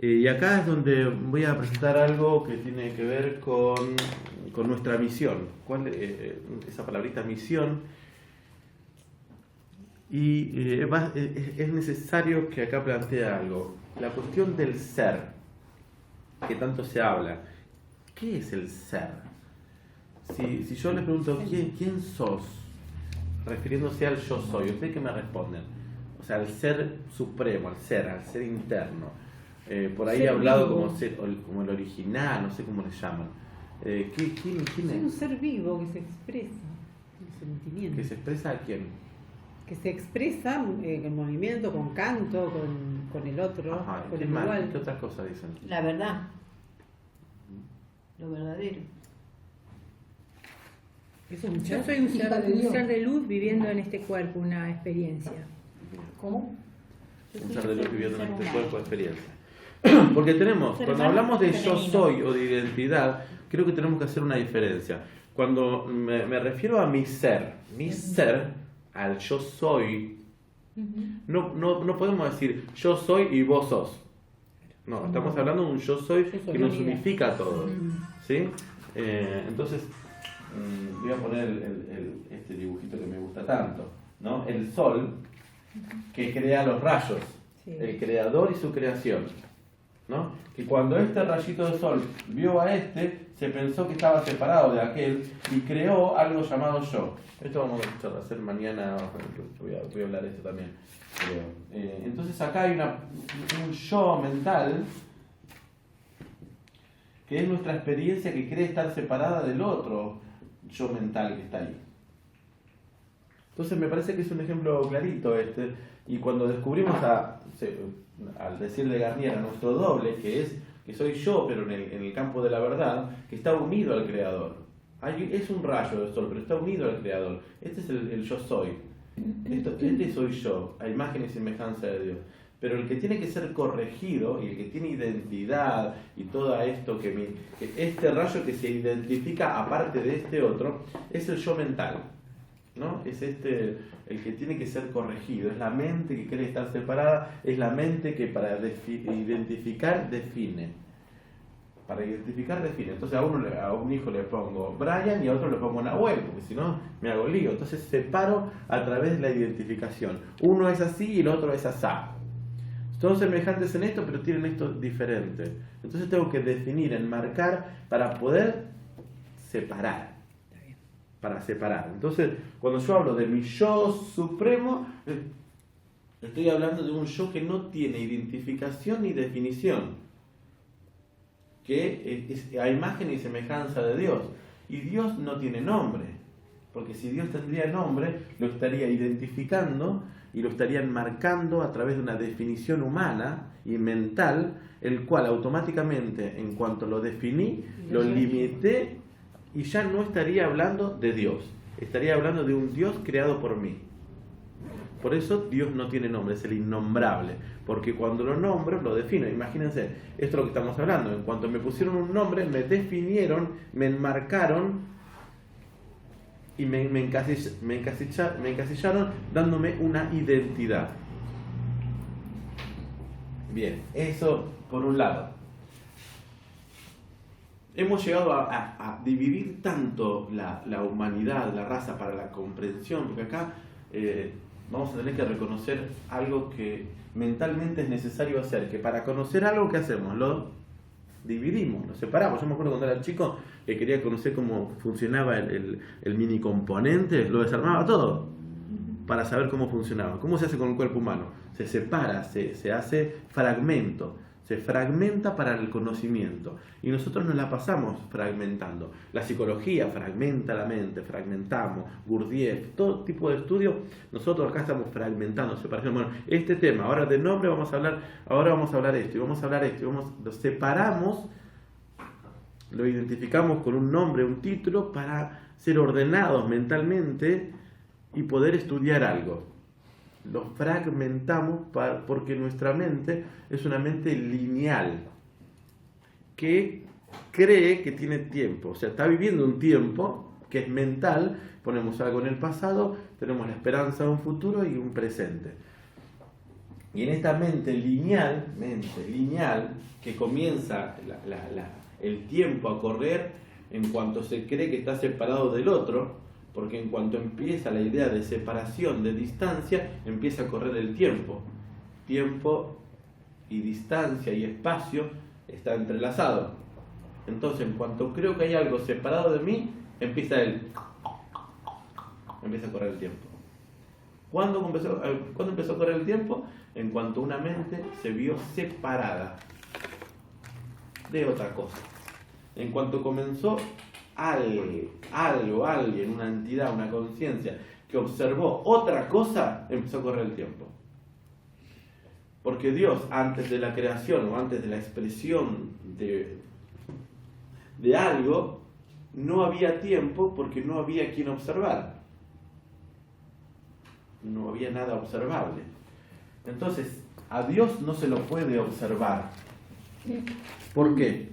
Y acá es donde voy a presentar algo que tiene que ver con nuestra misión. Esa palabrita misión. Y es necesario que acá plantee algo. La cuestión del ser, que tanto se habla. ¿Qué es el ser? Si yo les pregunto, ¿quién sos? Refiriéndose al yo soy, ¿ustedes qué me responden? O sea, al ser supremo, al ser interno. Por ahí he hablado como el original, no sé cómo le llaman. ¿Quién Es es? un ser vivo que se expresa, un sentimiento. ¿Que se expresa a quién? Que se expresa en movimiento, con canto, con el otro, Ajá, con ¿qué el más? igual. ¿Qué otras cosas dicen? La verdad, lo verdadero. Yo soy un ser de luz viviendo en este cuerpo, una experiencia. ¿Cómo? Un ser de luz viviendo en este cuerpo de experiencia. Porque cuando hablamos de yo soy o de identidad, creo que tenemos que hacer una diferencia. Cuando me refiero a mi ser, al yo soy, no podemos decir yo soy y vos sos. No, estamos hablando de un yo soy que nos unifica a todos. ¿Sí? Entonces, voy a poner este dibujito que me gusta tanto, ¿no? El sol que crea los rayos, el creador y su creación, ¿no? Que cuando este rayito de sol vio a se pensó que estaba separado de aquel y creó algo llamado yo. Esto vamos a hacer mañana, voy a hablar de esto también, creo. Entonces acá hay un yo mental que es nuestra experiencia que cree estar separada del otro yo mental que está ahí. Entonces me parece que es un ejemplo clarito y cuando descubrimos al decirle Garnier a nuestro doble, que soy yo, pero en el campo de la verdad, que está unido al Creador. Es un rayo de sol, pero está unido al Creador. Este es el yo soy. Este soy yo, a imagen y semejanza de Dios. Pero el que tiene que ser corregido y el que tiene identidad y todo esto, que este rayo que se identifica aparte de este otro, es el yo mental, ¿no? Es el que tiene que ser corregido, es la mente que quiere estar separada, es la mente que para identificar define. Para identificar define. Entonces a un hijo le pongo Brian y a otro le pongo Nahuel, porque si no me hago lío. Entonces separo a través de la identificación. Uno es así y el otro es asá. Todos semejantes en esto, pero tienen esto diferente. Entonces tengo que definir, enmarcar para poder separar. Para separar. Entonces, cuando yo hablo de mi yo supremo, estoy hablando de un yo que no tiene identificación ni definición, que es a imagen y semejanza de Dios. Y Dios no tiene nombre, porque si Dios tendría nombre, lo estaría identificando y lo estaría enmarcando a través de una definición humana y mental, el cual automáticamente, en cuanto lo definí, lo limité y ya no estaría hablando de Dios, estaría hablando de un Dios creado por mí. Por eso Dios no tiene nombre, es el innombrable, porque cuando lo nombro, lo defino. Imagínense, esto es lo que estamos hablando, en cuanto me pusieron un nombre, me definieron, me enmarcaron y me encasillaron dándome una identidad. Bien, eso por un lado. Hemos llegado a dividir tanto la humanidad, la raza, para la comprensión, porque acá vamos a tener que reconocer algo que mentalmente es necesario hacer, que para conocer algo, ¿qué hacemos? Lo dividimos, lo separamos. Yo me acuerdo cuando era chico que quería conocer cómo funcionaba el mini componente, lo desarmaba todo para saber cómo funcionaba. ¿Cómo se hace con el cuerpo humano? Se separa, se hace fragmento, se fragmenta para el conocimiento. Y nosotros nos la pasamos fragmentando. La psicología fragmenta la mente, fragmentamos, Gurdjieff, todo tipo de estudio, nosotros acá estamos fragmentando, separación. Bueno, este tema, ahora de nombre vamos a hablar esto, y vamos a hablar esto, lo separamos, lo identificamos con un nombre, un título, para ser ordenados mentalmente y poder estudiar algo. Lo fragmentamos porque nuestra mente es una mente lineal que cree que tiene tiempo, o sea, está viviendo un tiempo que es mental. Ponemos algo en el pasado, tenemos la esperanza de un futuro y un presente. Y en esta mente lineal, que comienza el tiempo a correr en cuanto se cree que está separado del otro, porque en cuanto empieza la idea de separación, de distancia, empieza a correr el tiempo. Tiempo y distancia y espacio está entrelazado. Entonces, en cuanto creo que hay algo separado de mí, empieza a correr el tiempo. ¿Cuándo empezó a correr el tiempo? En cuanto una mente se vio separada de otra cosa. En cuanto comenzó algo, alguien, una entidad, una conciencia que observó otra cosa, empezó a correr el tiempo. Porque Dios, antes de la creación o antes de la expresión de algo, no había tiempo porque no había quien observar. No había nada observable. Entonces, a Dios no se lo puede observar. ¿Por qué?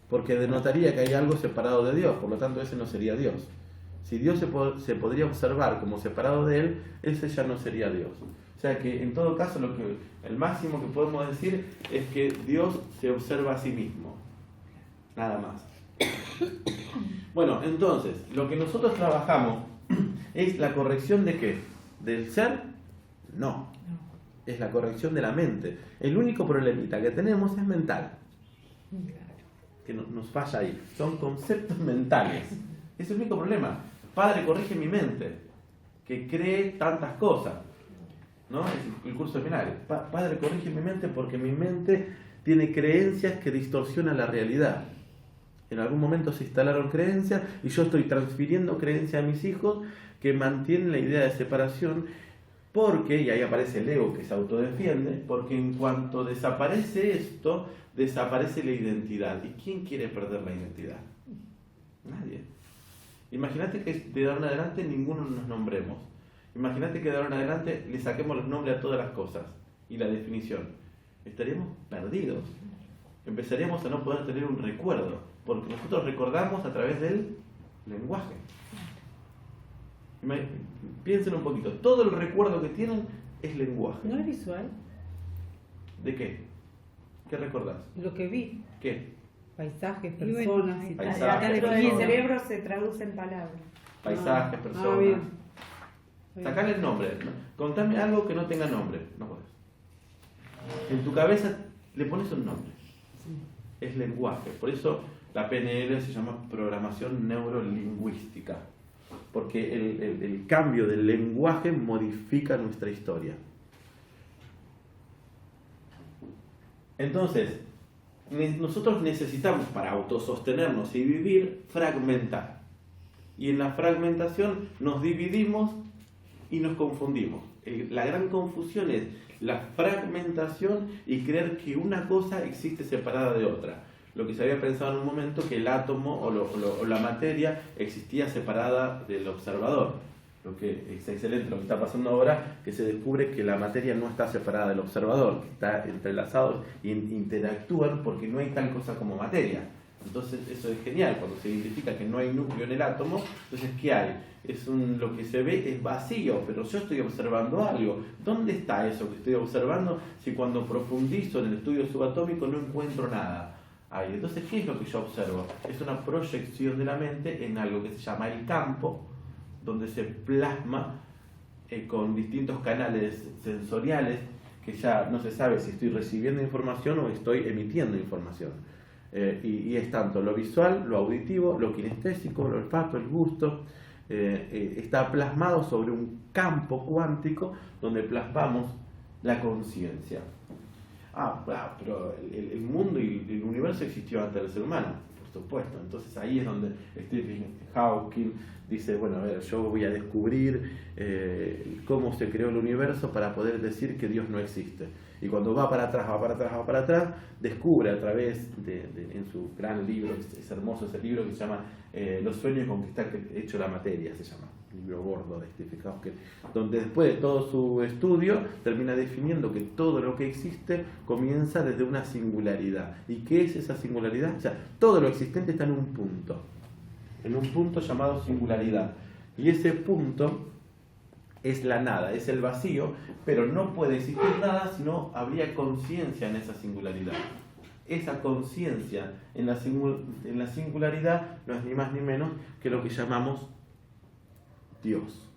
Porque denotaría que hay algo separado de Dios, por lo tanto ese no sería Dios. Si Dios se podría observar como separado de Él, ese ya no sería Dios. O sea que en todo caso el máximo que podemos decir es que Dios se observa a sí mismo. Nada más. Bueno, entonces, lo que nosotros trabajamos es la corrección de ¿qué? ¿Del ser? No. Es la corrección de la mente. El único problemita que tenemos es mental. Que nos falla ahí. Son conceptos mentales. Es el único problema. Padre, corrige mi mente, que cree tantas cosas. ¿No? Es el curso final. Padre, corrige mi mente porque mi mente tiene creencias que distorsionan la realidad. En algún momento se instalaron creencias y yo estoy transfiriendo creencias a mis hijos que mantienen la idea de separación porque, y ahí aparece el ego que se autodefiende, porque en cuanto desaparece esto, desaparece la identidad. ¿Y quién quiere perder la identidad? Nadie. Imagínate que de ahora en adelante ninguno nos nombremos. Imagínate que de ahora en adelante le saquemos los nombres a todas las cosas y la definición. Estaríamos perdidos. Empezaríamos a no poder tener un recuerdo, porque nosotros recordamos a través del lenguaje. Piensen un poquito, todo el recuerdo que tienen es lenguaje. ¿No es visual? ¿De qué? ¿Qué recordás? Lo que vi. ¿Qué? Paisajes, Y bueno, personas y paisajes, tal. Dentro del personas. cerebro se traduce en palabras. Paisajes, personas. bien. Sacale el nombre, ¿no? Contame algo que no tenga nombre. No podés. En tu cabeza le pones un nombre. Es lenguaje. Por eso la PNL se llama programación neurolingüística. Porque el cambio del lenguaje modifica nuestra historia. Entonces, nosotros necesitamos para autosostenernos y vivir, fragmentar. Y en la fragmentación nos dividimos y nos confundimos. La gran confusión es la fragmentación y creer que una cosa existe separada de otra. Lo que se había pensado en un momento que el átomo o la materia existía separada del observador. Lo que es excelente lo que está pasando ahora, que se descubre que la materia no está separada del observador, que está entrelazados e interactúan porque no hay tal cosa como materia. Entonces eso es genial, cuando se identifica que no hay núcleo en el átomo, entonces ¿qué hay? Lo que se ve es vacío, pero yo estoy observando algo. ¿Dónde está eso que estoy observando si cuando profundizo en el estudio subatómico no encuentro nada? Ahí. Entonces, ¿qué es lo que yo observo? Es una proyección de la mente en algo que se llama el campo, donde se plasma con distintos canales sensoriales, que ya no se sabe si estoy recibiendo información o estoy emitiendo información. Y es tanto lo visual, lo auditivo, lo kinestésico, el olfato, el gusto. Está plasmado sobre un campo cuántico donde plasmamos la conciencia. Pero el mundo y el universo existió antes del ser humano, por supuesto. Entonces ahí es donde Stephen Hawking dice, bueno, a ver, yo voy a descubrir cómo se creó el universo para poder decir que Dios no existe. Y cuando va para atrás, descubre a través en su gran libro, es hermoso ese libro que se llama Los sueños con que está hecho la materia, se llama, libro gordo de Stephen Hawking, donde después de todo su estudio termina definiendo que todo lo que existe comienza desde una singularidad. ¿Y qué es esa singularidad? O sea, todo lo existente está en un punto llamado singularidad. Y ese punto es la nada, es el vacío, pero no puede existir nada si no habría conciencia en esa singularidad. Esa conciencia en la singularidad no es ni más ni menos que lo que llamamos Dios.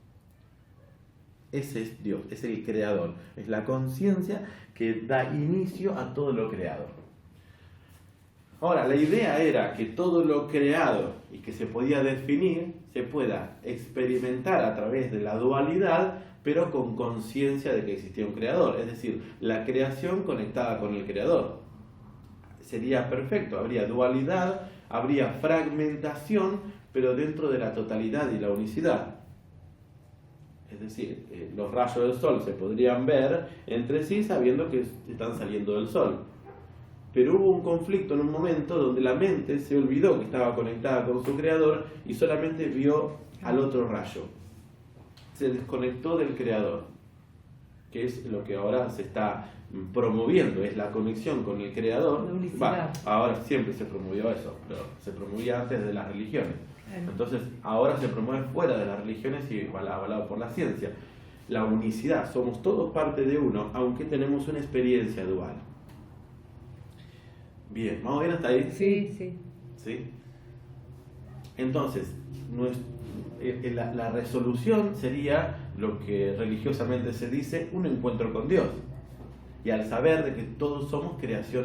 Ese es Dios, es el creador, es la conciencia que da inicio a todo lo creado. Ahora, la idea era que todo lo creado y que se podía definir se pueda experimentar a través de la dualidad, pero con conciencia de que existía un creador, es decir, la creación conectada con el creador. Sería perfecto, habría dualidad, habría fragmentación, pero dentro de la totalidad y la unicidad. Es decir, los rayos del sol se podrían ver entre sí sabiendo que están saliendo del sol. Pero hubo un conflicto en un momento donde la mente se olvidó que estaba conectada con su creador y solamente vio al otro rayo. Se desconectó del creador, que es lo que ahora se está promoviendo, es la conexión con el creador. Ahora siempre se promovió eso, pero se promovía antes de las religiones. Entonces ahora se promueve fuera de las religiones y avalado por la ciencia. La unicidad, somos todos parte de uno, aunque tenemos una experiencia dual. Bien, ¿vamos bien hasta ahí? Sí. ¿Sí? Entonces, la resolución sería lo que religiosamente se dice, un encuentro con Dios. Y al saber de que todos somos creación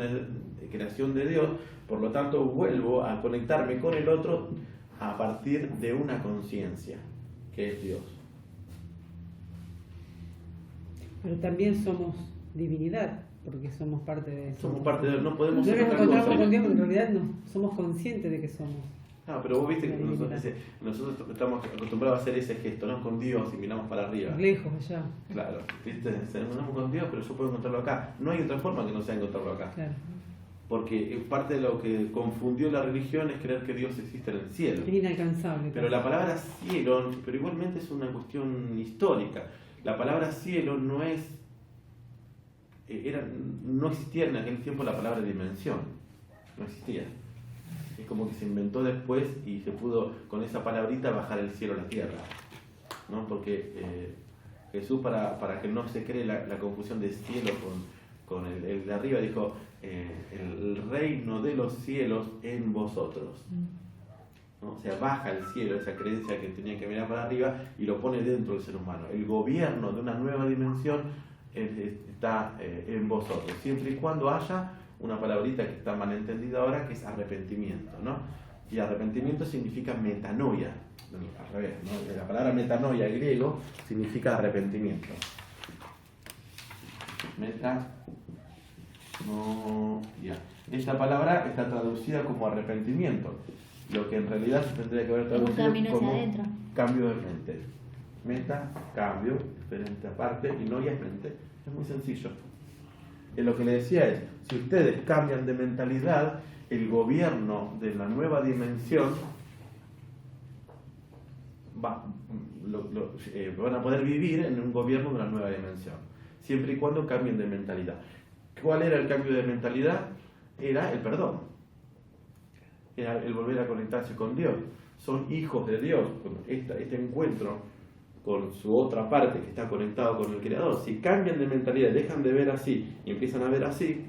de Dios, por lo tanto vuelvo a conectarme con el otro a partir de una conciencia, que es Dios. Pero también somos divinidad, porque somos parte de eso. Somos parte de Dios, no podemos No ser nos otra encontramos cosa. con Dios, porque en realidad no somos conscientes de que somos. Pero vos viste que nosotros estamos acostumbrados a hacer ese gesto, ¿no? Con Dios y miramos para arriba. Lejos allá. Claro, viste, nos encontramos con Dios, pero yo puedo encontrarlo acá. No hay otra forma que no sea encontrarlo acá. Claro. Porque parte de lo que confundió la religión es creer que Dios existe en el cielo. Es inalcanzable. Pero la palabra cielo, pero igualmente es una cuestión histórica. La palabra cielo no existía en aquel tiempo la palabra dimensión. No existía. Es como que se inventó después y se pudo con esa palabrita bajar el cielo a la tierra, ¿no? Porque Jesús, para que no se cree la confusión de cielo con el de arriba, dijo, el reino de los cielos en vosotros, ¿no? O sea, baja el cielo, esa creencia que tenía que mirar para arriba, y lo pone dentro del ser humano. El gobierno de una nueva dimensión está en vosotros, siempre y cuando haya una palabrita que está mal entendida ahora, que es arrepentimiento, ¿no? Y arrepentimiento significa metanoia, al revés, ¿no? La palabra metanoia en griego significa arrepentimiento. Esta palabra está traducida como arrepentimiento, lo que en realidad se tendría que haber traducido como cambio de mente. Meta, cambio, diferente aparte, y noia es mente. Es muy sencillo. Lo que le decía es, si ustedes cambian de mentalidad, el gobierno de la nueva dimensión van a poder vivir en un gobierno de una nueva dimensión, siempre y cuando cambien de mentalidad. ¿Cuál era el cambio de mentalidad? Era el perdón, era el volver a conectarse con Dios. Son hijos de Dios. Este encuentro con su otra parte que está conectado con el Creador, si cambian de mentalidad, dejan de ver así y empiezan a ver así,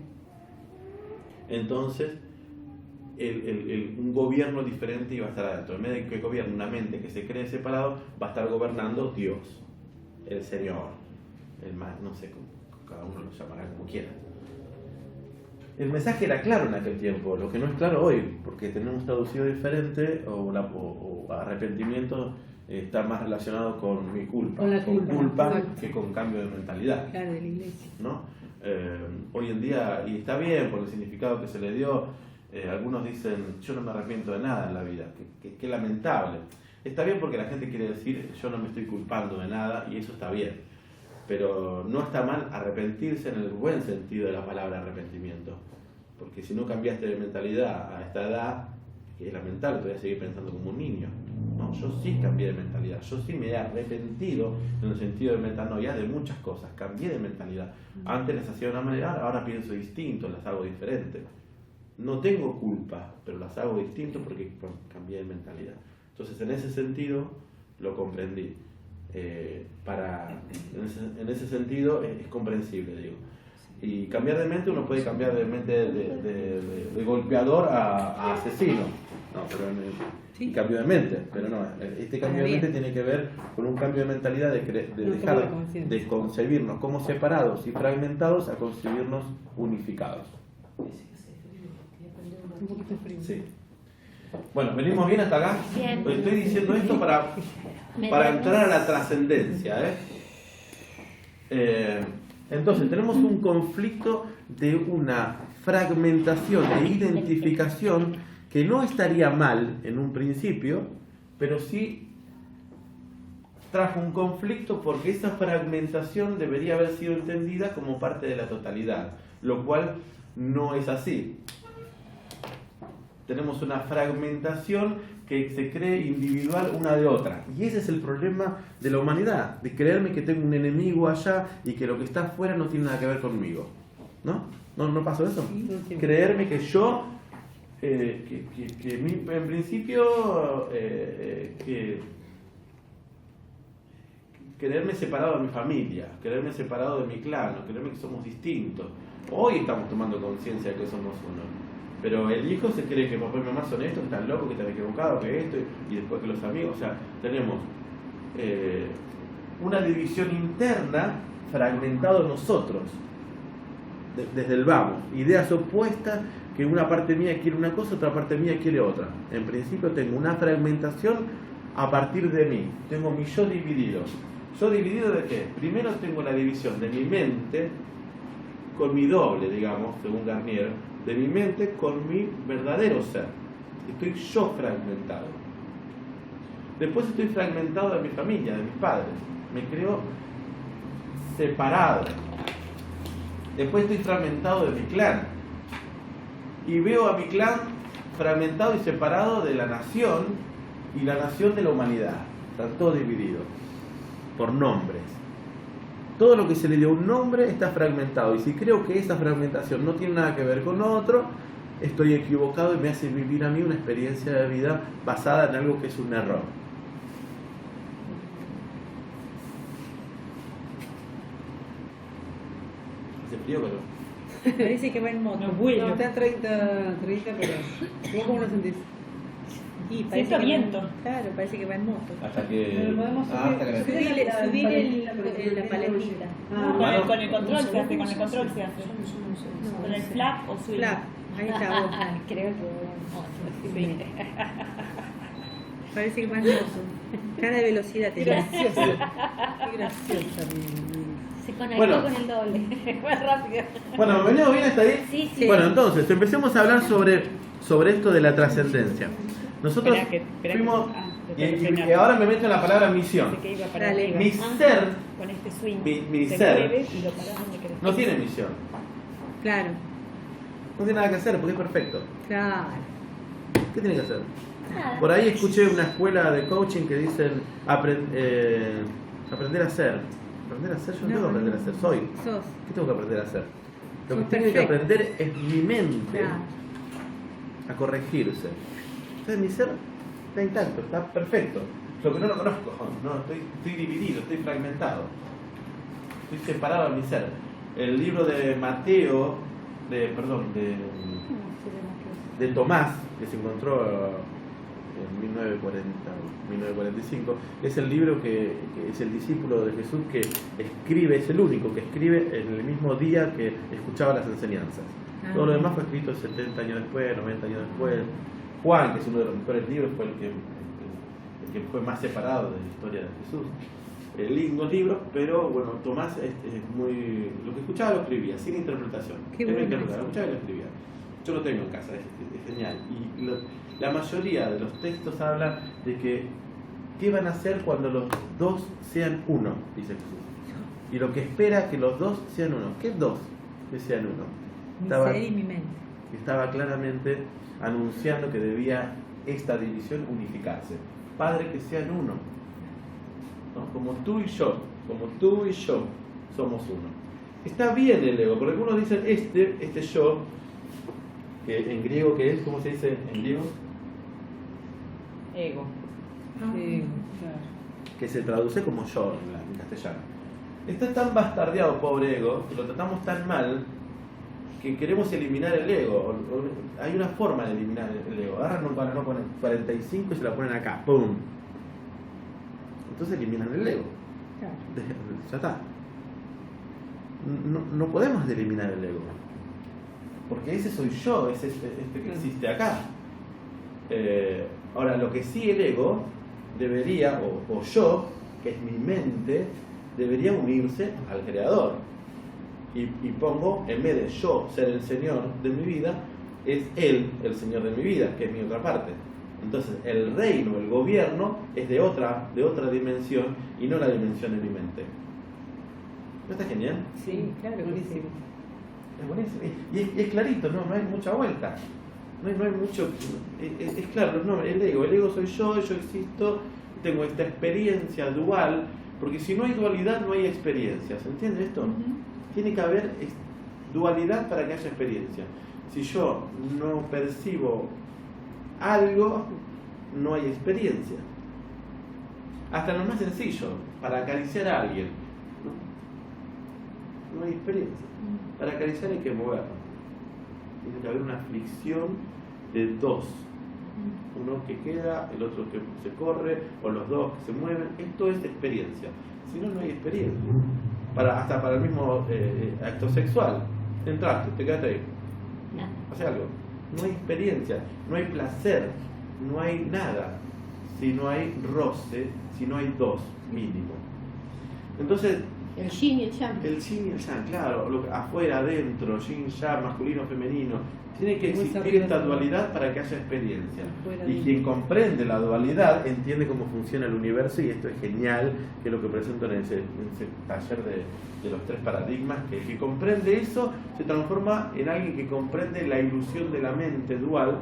entonces un gobierno diferente iba a estar adentro. En vez de que gobierne una mente que se cree separado, va a estar gobernando Dios, el Señor, el más, no sé, cada uno lo llamará como quiera. El mensaje era claro en aquel tiempo, lo que no es claro hoy, porque tenemos traducido diferente, o arrepentimiento está más relacionado con mi culpa, con culpa que con cambio de mentalidad. Claro, de la iglesia. ¿No? Hoy en día, y está bien por el significado que se le dio, algunos dicen, yo no me arrepiento de nada en la vida, qué lamentable. Está bien porque la gente quiere decir, yo no me estoy culpando de nada, y eso está bien. Pero no está mal arrepentirse en el buen sentido de la palabra arrepentimiento. Porque si no cambiaste de mentalidad a esta edad, que es lamentable, te voy a seguir pensando como un niño. No, yo sí cambié de mentalidad, yo sí me he arrepentido en el sentido de metanoia de muchas cosas, cambié de mentalidad. Antes las hacía de una manera, ahora pienso distinto, las hago diferente. No tengo culpa, pero las hago distinto porque cambié de mentalidad. Entonces, en ese sentido, lo comprendí. en ese sentido es comprensible, digo. Y cambiar de mente, uno puede cambiar de mente de golpeador a asesino. No, pero Sí. cambio de mente, pero no, este cambio de mente tiene que ver con un cambio de mentalidad de dejar de concebirnos como separados y fragmentados a concebirnos unificados. Un poquito frío. Sí. Bueno, ¿venimos bien hasta acá? Bien. Estoy diciendo esto para entrar a la trascendencia. Entonces, tenemos un conflicto de una fragmentación e identificación que no estaría mal en un principio, pero sí trajo un conflicto porque esa fragmentación debería haber sido entendida como parte de la totalidad, lo cual no es así. Tenemos una fragmentación que se cree individual una de otra. Y ese es el problema de la humanidad, de creerme que tengo un enemigo allá y que lo que está afuera no tiene nada que ver conmigo. ¿No? ¿No pasó eso? Creerme que yo, en principio, creerme separado de mi familia, creerme separado de mi clan, creerme que somos distintos. Hoy estamos tomando conciencia de que somos uno. Pero el hijo se cree que papá y mamá son estos, que están locos, que están equivocados, que esto, y después que los amigos. O sea, tenemos una división interna fragmentado nosotros, desde el vamos. Ideas opuestas, que una parte mía quiere una cosa, otra parte mía quiere otra. En principio tengo una fragmentación a partir de mí. Tengo mi yo dividido. ¿Yo dividido de qué? Primero tengo la división de mi mente con mi doble, digamos, según Garnier, de mi mente con mi verdadero ser. Estoy yo fragmentado. Después estoy fragmentado de mi familia, de mis padres. Me creo separado. Después estoy fragmentado de mi clan. Y veo a mi clan fragmentado y separado de la nación y la nación de la humanidad. Están todos divididos por nombres. Todo lo que se le dio un nombre está fragmentado. Y si creo que esa fragmentación no tiene nada que ver con otro, estoy equivocado y me hace vivir a mí una experiencia de vida basada en algo que es un error. ¿Hace frío, pero? Parece que va en moto. No, está en 30, pero ¿vos cómo lo sentís? Y Siento viento. Claro, parece que va en moto. Hasta que... Pero podemos hasta que... Subir la paletita. No, con el control se hace, con el control se hace. Con el flap o swing. Flap. Ahí está vos. Creo que va en moto. Parece que va en moto. Cara de velocidad tenés. Graciosa. Qué graciosa. Se conectó Bueno. con el doble. Más rápido. Bueno, ¿venimos bien hasta ahí? Sí, sí. Bueno, entonces, empecemos a hablar sobre esto de la trascendencia. Nosotros Espera que- fuimos... te Y frenaste. ahora me meto en la palabra misión. Pensé que iba para Dale. arriba. Mi ser Con este swing. mi te ser mueves y lo parás donde querés. no tiene misión. Claro, No tiene nada que hacer porque es perfecto. claro. ¿Qué tiene que hacer? Nada. Por ahí escuché una escuela de coaching que dicen aprender a ser. ¿Aprender a ser? Yo no tengo que aprender a ser, soy. Sos. ¿Qué tengo que aprender a hacer? Lo que Sos tiene que perfecto. aprender es mi mente Claro. a corregirse. Entonces mi ser está intacto, está perfecto. Lo que no lo conozco, no, estoy dividido, estoy fragmentado. Estoy separado de mi ser. El libro de Mateo, de Tomás, que se encontró en 1945, es el libro que es el discípulo de Jesús que escribe, es el único que escribe en el mismo día que escuchaba las enseñanzas. Todo lo demás fue escrito 70 años después, 90 años después. Juan, que es uno de los mejores libros, fue el que fue más separado de la historia de Jesús. Lindos libros, pero bueno, Tomás es muy... Lo que escuchaba lo escribía, sin interpretación. Qué Él no bueno. interpretaba, lo escuchaba y lo escribía. Yo lo tengo en casa, es genial. Y la mayoría de los textos hablan de que ¿qué van a hacer cuando los dos sean uno? Dice Jesús. Y lo que espera que los dos sean uno. ¿Qué dos que sean uno? Mi Estaba, ser y mi mente. estaba claramente anunciando que debía esta división unificarse. Padre, que sean uno. ¿No? Como tú y yo somos uno. Está bien el ego, porque algunos dicen este yo, que en griego, ¿qué es? ¿Cómo se dice en griego? Ego. Sí, claro. que se traduce como yo en castellano. Está tan bastardeado, pobre ego, que lo tratamos tan mal que queremos eliminar el ego. Hay una forma de eliminar el ego. Agarran un cuaderno, ponen 45 y se la ponen acá. ¡Pum! Entonces eliminan el ego. Claro. Ya está. No podemos eliminar el ego. Porque ese soy yo, ese que existe acá. Ahora, lo que sí el ego debería, o yo, que es mi mente, debería unirse al Creador. Y pongo, en vez de yo ser el Señor de mi vida, es Él el Señor de mi vida, que es mi otra parte. Entonces, el reino, el gobierno, es de otra dimensión y no la dimensión de mi mente. ¿No está genial? Sí, claro que buenísimo. Es buenísimo. Y es clarito, no hay mucha vuelta. No hay mucho. Es claro, no, el ego soy yo existo, tengo esta experiencia dual, porque si no hay dualidad no hay experiencia. ¿Se entiende esto? Tiene que haber dualidad para que haya experiencia. Si yo no percibo algo, no hay experiencia. Hasta lo más sencillo, para acariciar a alguien, no hay experiencia. Para acariciar hay que moverlo. Tiene que haber una fricción de dos. Uno que queda, el otro que se corre, o los dos que se mueven. Esto es experiencia. Si no, no hay experiencia. Hasta para el mismo acto sexual. Entraste, te quedaste ahí. Hace algo. No hay experiencia, no hay placer, no hay nada. Si no hay roce, si no hay dos, mínimo. Entonces, El yin y el yang. el yin y el yang, claro, afuera, adentro, yin, yang, masculino, femenino. Tiene que existir esta dualidad para que haya experiencia. Y quien comprende la dualidad entiende cómo funciona el universo, y esto es genial, que es lo que presento en ese taller de los 3 paradigmas, que el que comprende eso se transforma en alguien que comprende la ilusión de la mente dual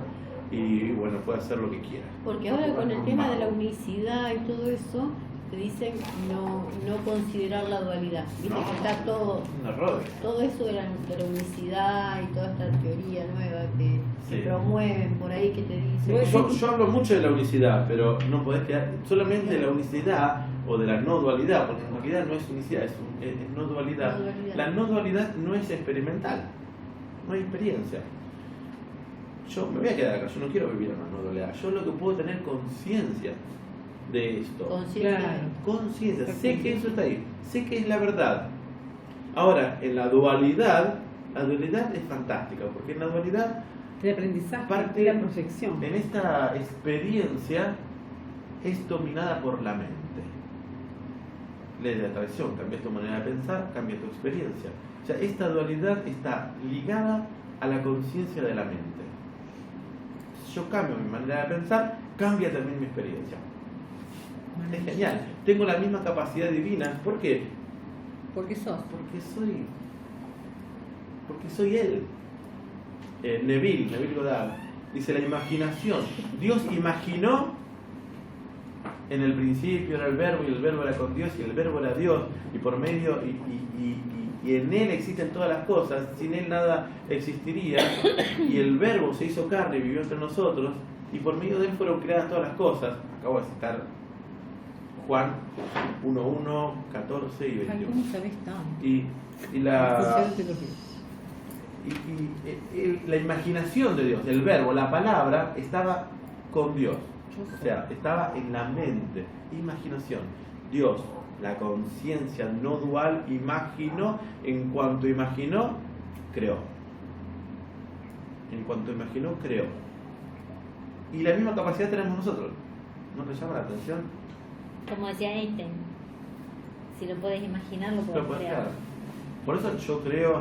y bueno, puede hacer lo que quiera. Porque ahora con el tema de la unicidad y todo eso, te dicen no considerar la dualidad. Viste que está todo, Un error. todo eso de la unicidad y toda esta teoría nueva que Sí. promueven por ahí, que te dicen. Yo hablo mucho de la unicidad, pero no podés quedar solamente de la unicidad o de la no dualidad, porque en realidad no es unicidad, es no dualidad. No dualidad. La no dualidad no es experimental, no hay experiencia. Yo me voy a quedar acá, yo no quiero vivir en la no dualidad, yo lo que puedo tener conciencia de esto. Conciencia. Claro. Conciencia, sé que eso está ahí, sé que es la verdad. Ahora, en la dualidad es fantástica, porque en la dualidad, El aprendizaje Parte- y la proyección. en esta experiencia, es dominada por la mente. Ley de atracción, cambias tu manera de pensar, cambia tu experiencia. O sea, esta dualidad está ligada a la conciencia de la mente. Si yo cambio mi manera de pensar, cambia también mi experiencia. Es genial. Tengo la misma capacidad divina. ¿Por qué? Porque sos. Porque soy Él. Neville Goddard dice: la imaginación. Dios imaginó en el principio era el verbo, y el verbo era con Dios, y el verbo era Dios, y por medio y en Él existen todas las cosas, sin Él nada existiría, y el verbo se hizo carne y vivió entre nosotros, y por medio de Él fueron creadas todas las cosas. Acabo de citar Juan 1:1, 14 y 21. Ay, ¿cómo sabés tanto? Y la imaginación de Dios, el verbo, la palabra, estaba con Dios. O sea, estaba en la mente. Imaginación. Dios, la conciencia no dual, imaginó. En cuanto imaginó, creó. En cuanto imaginó, creó. Y la misma capacidad tenemos nosotros. ¿No te llama la atención? Como decía Einstein, si lo puedes imaginar, lo puedes Lo puedes crear. crear. Por eso yo creo,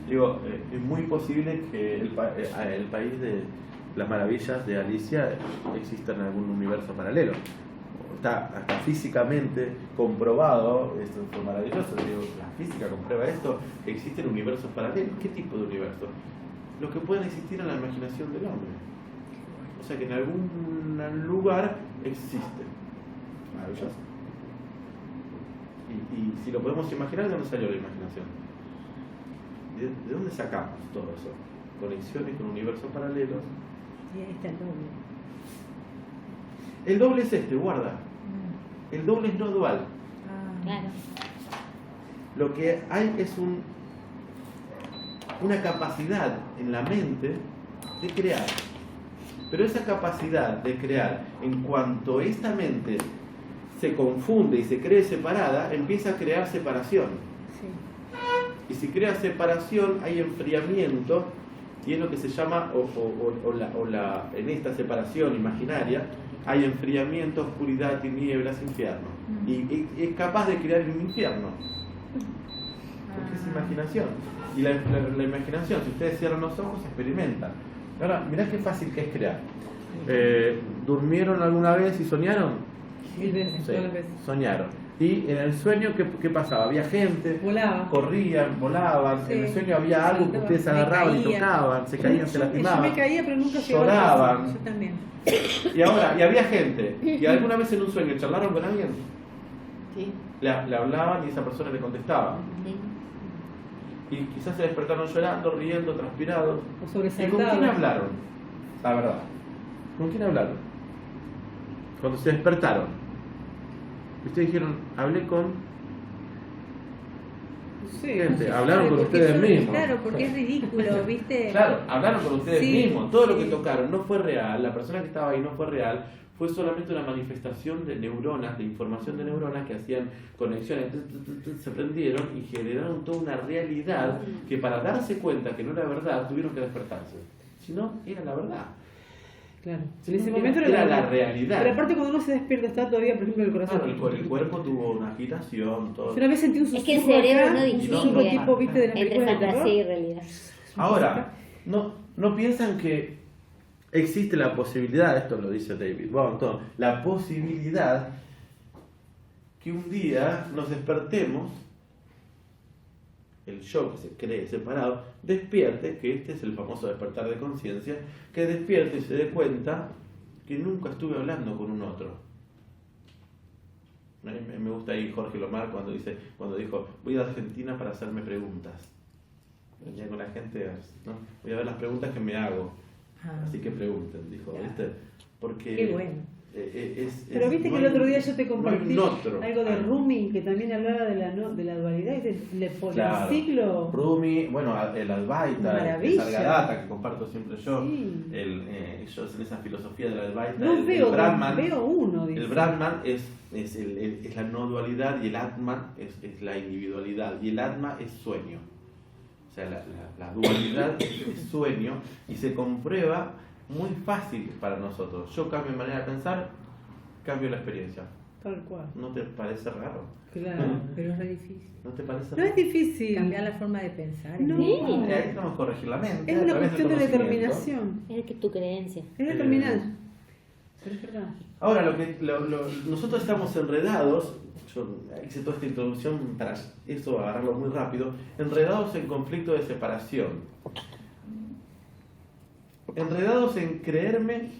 digo, es muy posible que el país de las maravillas de Alicia exista en algún universo paralelo. Está hasta físicamente comprobado, esto es maravilloso, digo, la física comprueba esto, que existen universos paralelos. ¿Qué tipo de universos? Los que pueden existir en la imaginación del hombre. O sea que en algún lugar existe. Maravilloso. Y si lo podemos imaginar, ¿de dónde salió la imaginación? ¿De dónde sacamos todo eso? Conexiones con universos paralelos. Y ahí está el doble. El doble es este, guarda. El doble es no dual. Claro. Lo que hay es una capacidad en la mente de crear. Pero esa capacidad de crear, en cuanto esta mente se confunde y se cree separada, empieza a crear separación. Sí. Y si crea separación, hay enfriamiento, y es lo que se llama, en esta separación imaginaria, hay enfriamiento, oscuridad, tinieblas, infierno. Y es capaz de crear un infierno. Porque es imaginación. Y la imaginación, si ustedes cierran los ojos, experimentan. Ahora, mirá qué fácil que es crear. ¿Durmieron alguna vez y soñaron? Mil veces, Sí, todas las veces. soñaron. Y en el sueño, ¿qué pasaba? Había gente, Volaba. corrían, volaban. Sí. En el sueño había algo que Saltaban, ustedes me agarraban y caía. tocaban, se caían, se Yo lastimaban. me caía, pero nunca llegó a Lloraban. Yo también. Y había gente. ¿Y alguna vez en un sueño charlaron con alguien? Sí. Le hablaban y esa persona le contestaba. Sí. Y quizás se despertaron llorando, riendo, transpirados. O ¿Y con sobresaltado. quién hablaron? La verdad. ¿Con quién hablaron? Cuando se despertaron. Ustedes dijeron, hablé con Sí, gente, no sé. hablaron con Porque ustedes eso- mismos. Claro, porque es ridículo, ¿viste? Claro, hablaron con ustedes Sí, mismos. Todo lo que sí. tocaron no fue real. La persona que estaba ahí no fue real. Fue solamente una manifestación de neuronas, de información de neuronas que hacían conexiones, se prendieron y generaron toda una realidad que para darse cuenta que no era verdad tuvieron que despertarse. Si no, era la verdad. Claro. Si En ese no, momento era la verdad. realidad. Pero aparte cuando uno se despierta está todavía, por ejemplo, el corazón. Claro, el cuerpo tuvo una agitación, todo. Yo una vez sentí un Es que susurro el cerebro acá, no un distingue susurro tipo, viste, de las entre películas de terror. fantasía y realidad. Ahora, no piensan que existe la posibilidad, esto lo dice David Boynton, la posibilidad que un día nos despertemos, el yo que se cree separado, despierte, que este es el famoso despertar de conciencia, que despierte y se dé cuenta que nunca estuve hablando con un otro. Me gusta ahí Jorge Lomar cuando dijo, voy a Argentina para hacerme preguntas. Venía con la gente, ¿no? Voy a ver las preguntas que me hago. Ah. Así que pregunten, dijo, ¿viste? Porque Qué bueno. Pero viste que el otro día yo te compartí no hay un otro. algo de Rumi que también hablaba de la dualidad y del policiclo. Rumi, bueno, el Advaita, el Maravilla. Sargadata, que comparto siempre yo, Sí. ellos en esa filosofía del Advaita, No el veo, Brahman, veo uno, dice. el Brahman es la no dualidad y el Atman es la individualidad y el Atma es sueño. O sea, la dualidad es sueño y se comprueba muy fácil para nosotros. Yo cambio mi manera de pensar, cambio la experiencia. Tal cual. ¿No te parece raro? Claro. Pero es re difícil. ¿No te parece No raro? es difícil. Cambiar la forma de pensar. No. Sí. Ahí tenemos que corregir la mente. Es a una través del cuestión de conocimiento. determinación. Es que tu creencia. Es determinante. Pero es verdad. Ahora, nosotros estamos enredados, yo hice toda esta introducción para eso agarrarlo muy rápido, enredados en conflicto de separación. Enredados en creerme,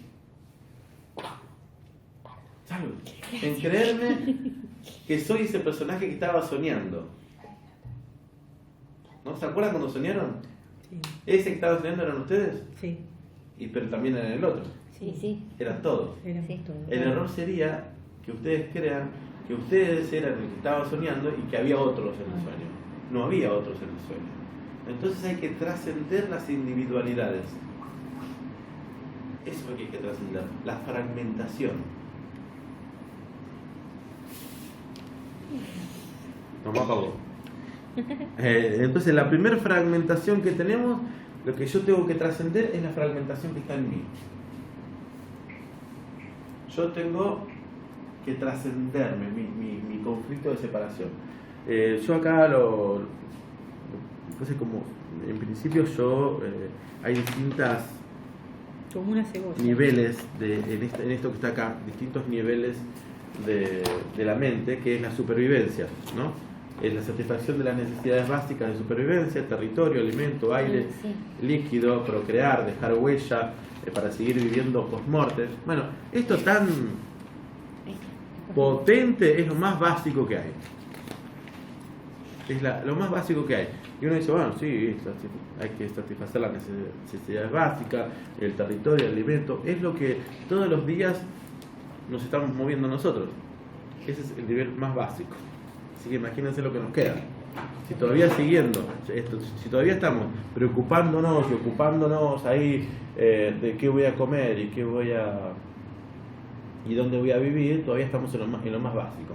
salud, en creerme que soy ese personaje que estaba soñando. ¿No se acuerdan cuando soñaron? Sí. Ese que estaba soñando eran ustedes, Sí, pero también eran el otro, Sí, sí. eran todos. éramos Sí. todos. El error sería que ustedes crean que ustedes eran el que estaba soñando y que había otros en el sueño. No había otros en el sueño. Entonces hay que trascender las individualidades. Eso es lo que hay que trascender, la fragmentación. No me apagó. Entonces la primera fragmentación que tenemos, lo que yo tengo que trascender es la fragmentación que está en mí. Yo tengo que trascenderme mi conflicto de separación. Yo acá entonces como en principio hay distintas Como una cebolla. niveles en esto que está acá, distintos niveles de la mente, que es la supervivencia, ¿no? Es la satisfacción de las necesidades básicas de supervivencia, territorio, alimento, aire, Sí. líquido, procrear, dejar huella, para seguir viviendo post-morte. Bueno, esto tan potente es lo más básico que hay. Es lo más básico que hay. Y uno dice, bueno, sí, hay que satisfacer las necesidades básicas, el territorio, el alimento. Es lo que todos los días nos estamos moviendo nosotros. Ese es el nivel más básico. Así que imagínense lo que nos queda. Si todavía siguiendo esto, si todavía estamos preocupándonos y ocupándonos ahí de qué voy a comer y dónde voy a vivir, todavía estamos en lo más básico.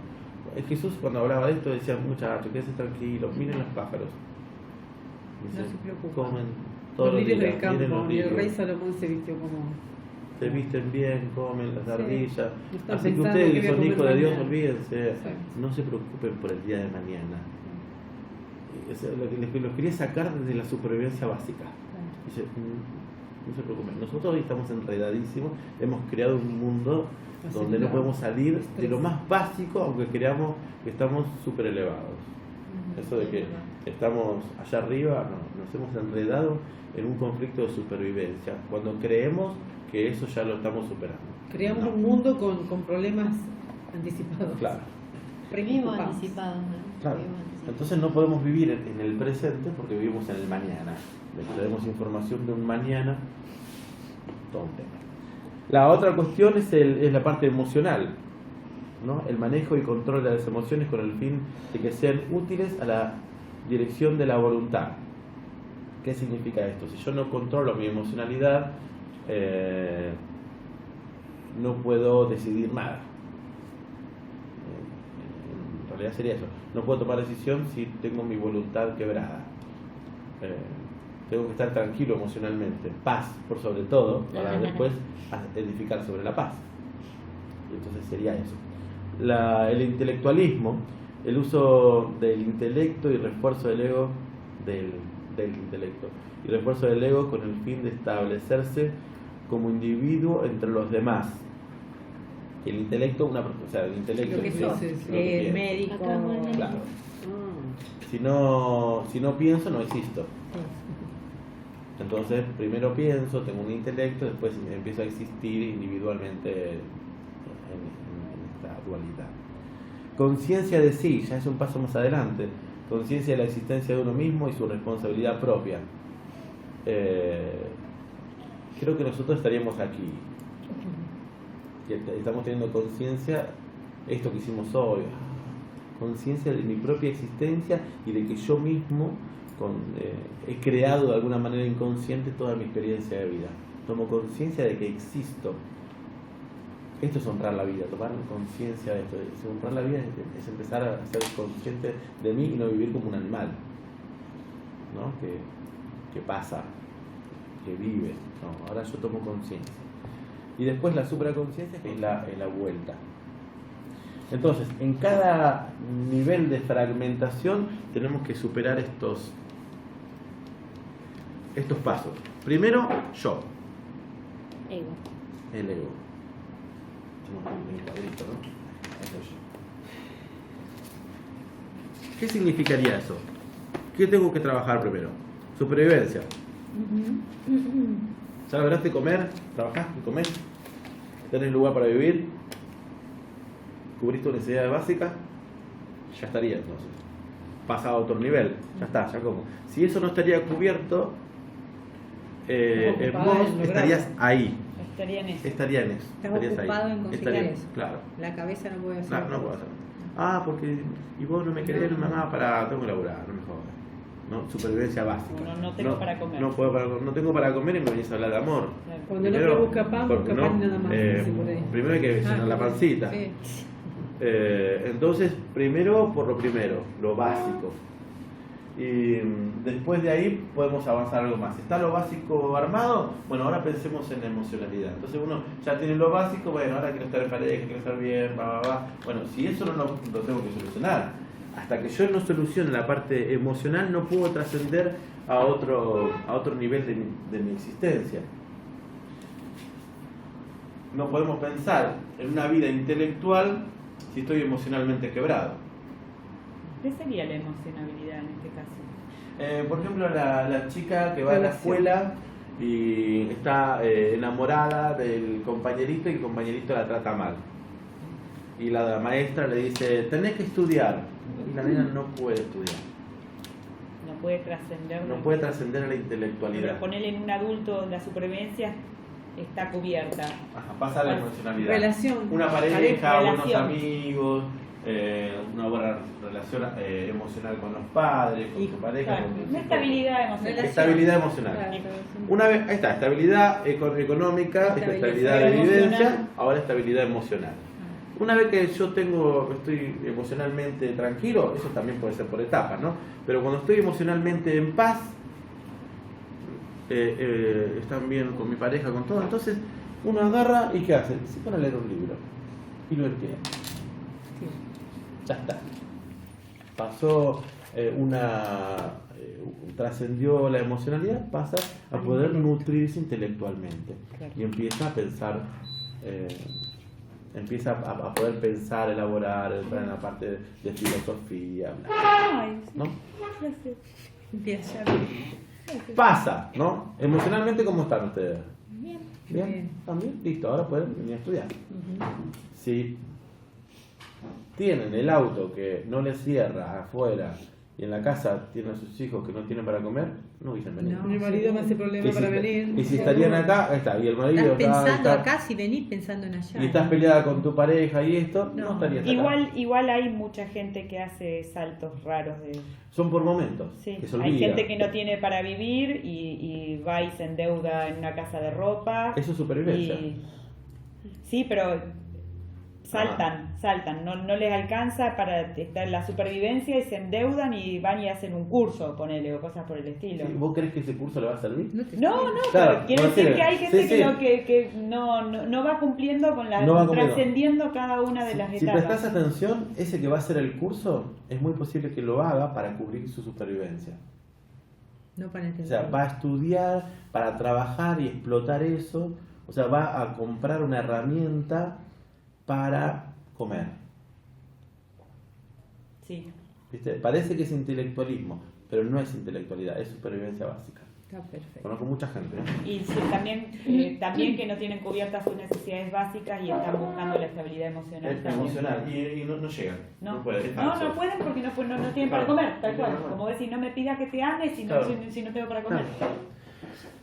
Jesús cuando hablaba de esto decía, muchachos, quédense tranquilos, miren los pájaros. Dice, No se preocupen. comen todos Los los lirios días, del campo, miren los y el rey lirios, Salomón se vistió como... se visten bien, comen las ardillas. No están Así que pensando ustedes qué que voy a son hijos comer de Dios, mañana. olvídense, Exacto. no se preocupen por el día de mañana. Lo que los quería sacar desde la supervivencia básica. Dice, no se preocupen, nosotros hoy estamos enredadísimos, hemos creado un mundo donde no podemos salir de lo más básico, aunque creamos que estamos súper elevados. Eso de que estamos allá arriba, no, nos hemos enredado en un conflicto de supervivencia, cuando creemos que eso ya lo estamos superando. Creamos No. un mundo con problemas anticipados. Claro. Vivimos Preocupados. anticipados, ¿no? Claro. Vivimos anticipados. Entonces no podemos vivir en el presente porque vivimos en el mañana. Tenemos información de un mañana. Todo un tema. La otra cuestión es la parte emocional, ¿no? El manejo y control de las emociones con el fin de que sean útiles a la dirección de la voluntad. ¿Qué significa esto? Si yo no controlo mi emocionalidad, no puedo decidir nada. En realidad sería eso. No puedo tomar decisión si tengo mi voluntad quebrada. Tengo que estar tranquilo emocionalmente. Paz, por sobre todo, para después edificar sobre la paz. Y entonces sería eso. El intelectualismo, el uso del intelecto y refuerzo del ego del intelecto y refuerzo del ego con el fin de establecerse como individuo entre los demás. El intelecto, el intelecto Lo que es sos, lo que pienso. médico. Acá, bueno. Claro. Ah. Si no pienso, no existo. Entonces, primero pienso, tengo un intelecto, después empiezo a existir individualmente en esta dualidad. Conciencia de sí, ya es un paso más adelante. Conciencia de la existencia de uno mismo y su responsabilidad propia. Creo que nosotros estaríamos aquí. Que estamos teniendo conciencia, esto que hicimos hoy, conciencia de mi propia existencia y de que yo mismo he creado de alguna manera inconsciente toda mi experiencia de vida. Tomo conciencia de que existo. Esto es honrar la vida, tomar conciencia de esto. Honrar la vida es empezar a ser consciente de mí y no vivir como un animal, ¿no? Que pasa, que vive. No, ahora yo tomo conciencia. Y después la supraconciencia, que es la vuelta. Entonces, en cada nivel de fragmentación tenemos que superar estos pasos. Primero, yo, Ego. el ego. Un cuadrito, ¿no? Eso es yo. ¿Qué significaría eso? ¿Qué tengo que trabajar primero? Supervivencia. ¿Ya lograste comer? ¿Trabajaste? ¿Comés? ¿Tenés lugar para vivir? ¿Cubriste tus necesidades básicas? Ya estaría entonces. Pasa a otro nivel. Ya está, ya como. Si eso no estaría cubierto, vos estarías ahí. Estaría en eso. Estaría en eso. Estás estarías ocupado en conseguir eso. Claro. La cabeza no puede hacer. Claro, no puedo hacer. Porque. Y vos no me querés, mamá, tengo que laburar, no me jodas. ¿No? Supervivencia básica. No tengo para comer. No tengo para comer y me venís a hablar de amor. Claro. Cuando el hombre busca pan porque nada más. dice por ahí. Primero hay que llenar la pancita. Sí. Entonces, primero por lo primero, lo básico. Y después de ahí podemos avanzar algo más. ¿Está lo básico armado? Bueno, ahora pensemos en la emocionalidad. Entonces uno ya tiene lo básico, bueno, ahora quiero estar en pareja, quiero estar bien, Bueno, si eso no lo tengo que solucionar. Hasta que yo no solucione la parte emocional, no puedo trascender a otro nivel de mi existencia. No podemos pensar en una vida intelectual si estoy emocionalmente quebrado. ¿Qué sería la emocionabilidad en este caso? Por ejemplo, la chica que va a la escuela y está enamorada del compañerito y el compañerito la trata mal. Y la maestra le dice, tenés que estudiar. Y la nena no puede estudiar. No puede trascender. No puede trascender a la intelectualidad. Pero ponerle en un adulto la supervivencia está cubierta. Ajá, pasa a la emocionalidad. Relación. Una pareja, unos relación. amigos, una buena relación emocional con los padres, con tu pareja. Claro, con tus una hijos. estabilidad emocional. Estabilidad emocional. Claro. Una vez, ahí está, estabilidad económica, estabilidad de emocional. vivencia, ahora estabilidad emocional. Una vez que yo estoy emocionalmente tranquilo, eso también puede ser por etapas, ¿no? Pero cuando estoy emocionalmente en paz, están bien con mi pareja, con todo, entonces uno agarra y ¿qué hace? Se pone a leer un libro y lo entiende. Ya está. Pasó trascendió la emocionalidad, pasa a poder nutrirse intelectualmente y empieza a pensar, empieza a poder pensar, elaborar, entrar en la parte de filosofía, Ay, sí. ¿no? Empieza Pasa, ¿no? Emocionalmente, ¿cómo están ustedes? Bien. ¿Bien? Bien. ¿También? Listo, ahora pueden venir a estudiar. Si tienen el auto que no les cierra afuera y en la casa tienen a sus hijos que no tienen para comer, no hubiesen venido. No. Mi marido me hace problema Y si, para venir. y si estarían acá, ahí está, y el marido Estás pensando está- acá, si venís pensando en allá. y estás peleada con tu pareja y esto, no, No. estarías acá. Igual hay mucha gente que hace saltos raros de... Son por momentos, Sí, que se hay olvida. gente que no tiene para vivir y va y se endeuda en una casa de ropa. Eso es supervivencia. Sí, pero saltan, no les alcanza para estar en la supervivencia y se endeudan y van y hacen un curso, ponele, o cosas por el estilo. Sí, ¿vos crees que ese curso le va a servir? No te No, Claro, pero quiere no decir sirve. que hay gente Sí, que, sí. que no va cumpliendo con la... No va cumpliendo. trascendiendo cada una de las Si etapas. prestás atención, ese que va a hacer el curso, es muy posible que lo haga para cubrir su supervivencia. No para O entender. sea, va a estudiar para trabajar y explotar eso. O sea, va a comprar una herramienta para comer. Sí. ¿Viste? Parece que es intelectualismo, pero no es intelectualidad, es supervivencia básica. Está perfecto. Conozco mucha gente. Y sí, también que no tienen cubiertas sus necesidades básicas y están buscando la estabilidad emocional. Es también. emocional y no llegan. No, pueden. es no falso. pueden porque no tienen para Claro. comer, tal cual. No, no. Como decir, no me pidas que te ames si no, Claro. si no tengo para comer.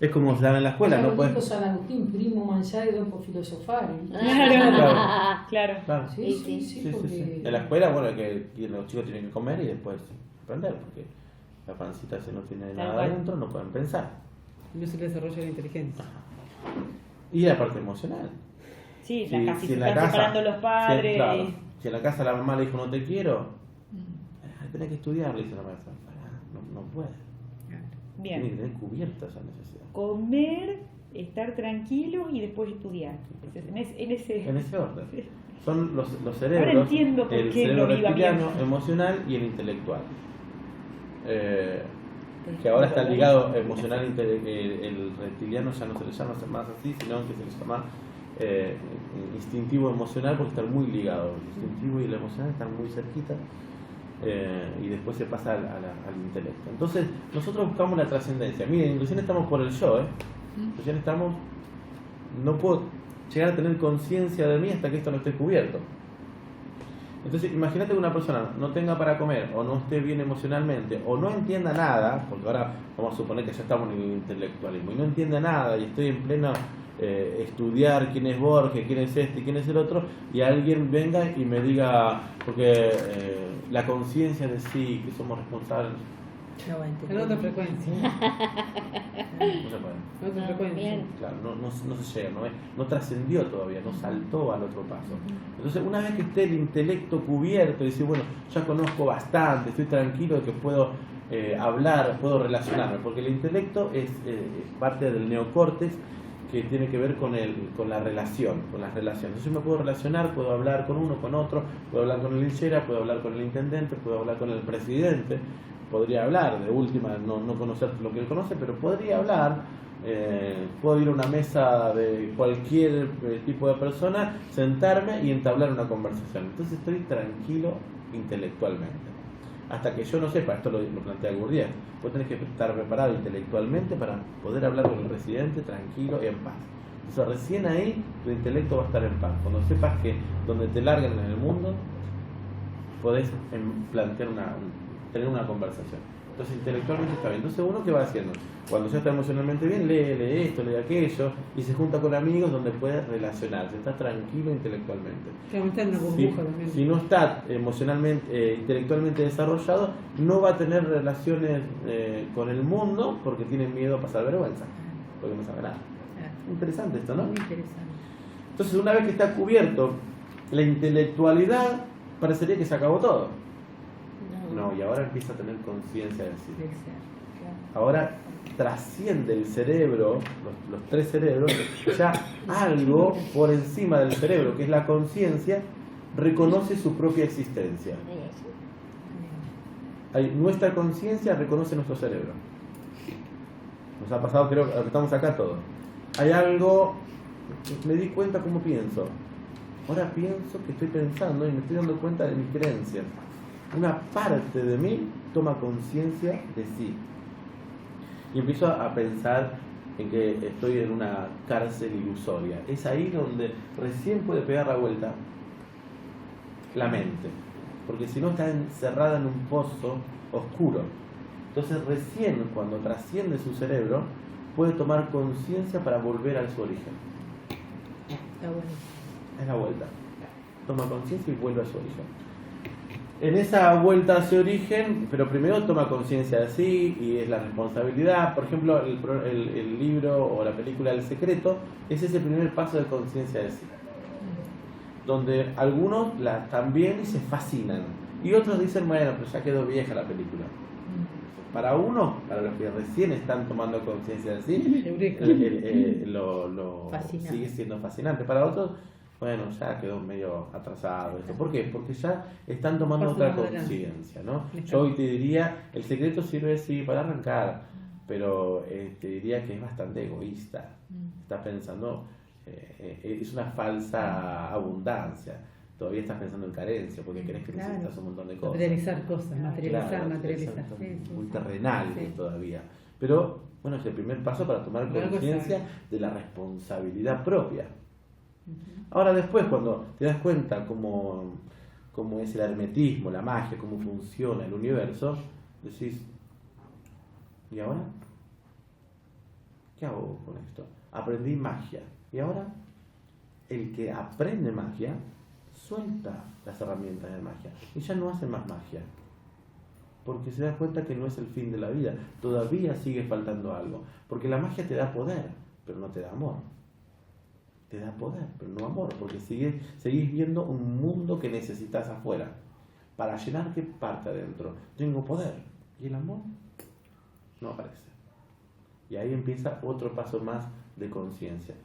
Es como se dan en la escuela, no pueden. San Agustín, primo mangiare dopo filosofare. Claro. Claro. Sí, Sí, sí, Sí, sí, porque... sí. En la escuela, bueno, que los chicos tienen que comer y después aprender, porque la pancita si no tiene nada cual. adentro no pueden pensar. No se desarrolla la inteligencia. Y la parte emocional. Sí, Si- casi si se en la están casa- separando los padres. Claro, si en la casa la mamá le dijo no te quiero, tenés que estudiar, le dice la maestra. Pará, no puede. Tiene que Bien. tener cubierta esa necesidad. Comer, estar tranquilos y después estudiar. En ese... En ese orden. Son los cerebros, Ahora entiendo por el qué cerebro no iba reptiliano, bien. emocional y el intelectual. Que ahora está ligado emocional, el reptiliano ya no se le llama más así, sino que se le llama instintivo emocional porque están muy ligados. El instintivo y el emocional están muy cerquitas. Y después se pasa al intelecto. Entonces, nosotros buscamos la trascendencia. Miren, recién estamos por el yo, recién estamos. No puedo llegar a tener conciencia de mí hasta que esto no esté cubierto. Entonces, imagínate que una persona no tenga para comer, o no esté bien emocionalmente, o no entienda nada, porque ahora vamos a suponer que ya estamos en el intelectualismo, y no entienda nada, y estoy en pleno estudiar quién es Borges, quién es este, quién es el otro, y alguien venga y me diga, porque la conciencia de sí, que somos responsables, No va a entender. En otra frecuencia. no se puede. En otra frecuencia. Bien. Claro, no se llega, no trascendió todavía, no saltó al otro paso. Entonces, una vez que esté el intelecto cubierto y decir, bueno, ya conozco bastante, estoy tranquilo de que puedo hablar, puedo relacionarme, porque el intelecto es parte del neocórtex que tiene que ver con la relación, con las relaciones. Yo me puedo relacionar, puedo hablar con uno, con otro, puedo hablar con el linchera, puedo hablar con el intendente, puedo hablar con el presidente, podría hablar, de última, no conocer lo que él conoce, pero podría hablar, puedo ir a una mesa de cualquier tipo de persona, sentarme y entablar una conversación. Entonces estoy tranquilo intelectualmente. Hasta que yo no sepa, esto lo plantea Gurdjieff, vos tenés que estar preparado intelectualmente para poder hablar con el presidente tranquilo y en paz. Entonces recién ahí tu intelecto va a estar en paz. Cuando sepas que donde te larguen en el mundo, podés plantear tener una conversación. Entonces intelectualmente está bien. Entonces uno, ¿qué va haciendo? Cuando ya está emocionalmente bien, lee esto, lee aquello, y se junta con amigos donde puede relacionarse, está tranquilo intelectualmente. Claro, está en una burbuja también. Si no está emocionalmente, intelectualmente desarrollado, no va a tener relaciones con el mundo porque tiene miedo a pasar vergüenza, porque no sabe nada. Interesante esto, ¿no? Muy interesante. Entonces, una vez que está cubierto la intelectualidad, parecería que se acabó todo. No, y ahora empieza a tener conciencia de sí. Ahora trasciende el cerebro, los tres cerebros, ya algo por encima del cerebro, que es la conciencia, reconoce su propia existencia. Nuestra conciencia reconoce nuestro cerebro. Nos ha pasado, creo que estamos acá todos. Hay algo, me di cuenta cómo pienso. Ahora pienso que estoy pensando y me estoy dando cuenta de mis creencias. Una parte de mí toma conciencia de sí. Y empiezo a pensar en que estoy en una cárcel ilusoria. Es ahí donde recién puede pegar la vuelta la mente. Porque si no está encerrada en un pozo oscuro. Entonces recién cuando trasciende su cerebro puede tomar conciencia para volver a su origen. Está bueno. Es la vuelta. Toma conciencia y vuelve a su origen. En esa vuelta hacia origen, pero primero toma conciencia de sí y es la responsabilidad. Por ejemplo, el libro o la película El Secreto es ese primer paso de conciencia de sí. Donde algunos la están bien y se fascinan. Y otros dicen, bueno, pero ya quedó vieja la película. Para uno, para los que recién están tomando conciencia de sí, sigue siendo fascinante. Para otros, bueno, ya quedó medio atrasado esto. ¿Por qué? Porque ya están tomando otra conciencia, ¿no? Yo hoy te diría, El Secreto sirve sí para arrancar, pero te diría que es bastante egoísta. Estás pensando, es una falsa abundancia. Todavía estás pensando en carencia, porque crees que necesitas un montón de cosas. Materializar cosas, materializar. Muy terrenal todavía. Pero, bueno, es el primer paso para tomar conciencia de la responsabilidad propia. Ahora después, cuando te das cuenta cómo es el hermetismo, la magia, cómo funciona el universo, decís, ¿y ahora? ¿Qué hago con esto? Aprendí magia. ¿Y ahora? El que aprende magia suelta las herramientas de magia y ya no hace más magia. Porque se da cuenta que no es el fin de la vida. Todavía sigue faltando algo. Porque la magia te da poder, pero no te da amor. Te da poder, pero no amor, porque seguís viendo un mundo que necesitas afuera. Para llenar, ¿qué parte adentro? Tengo poder. ¿Y el amor? No aparece. Y ahí empieza otro paso más de conciencia.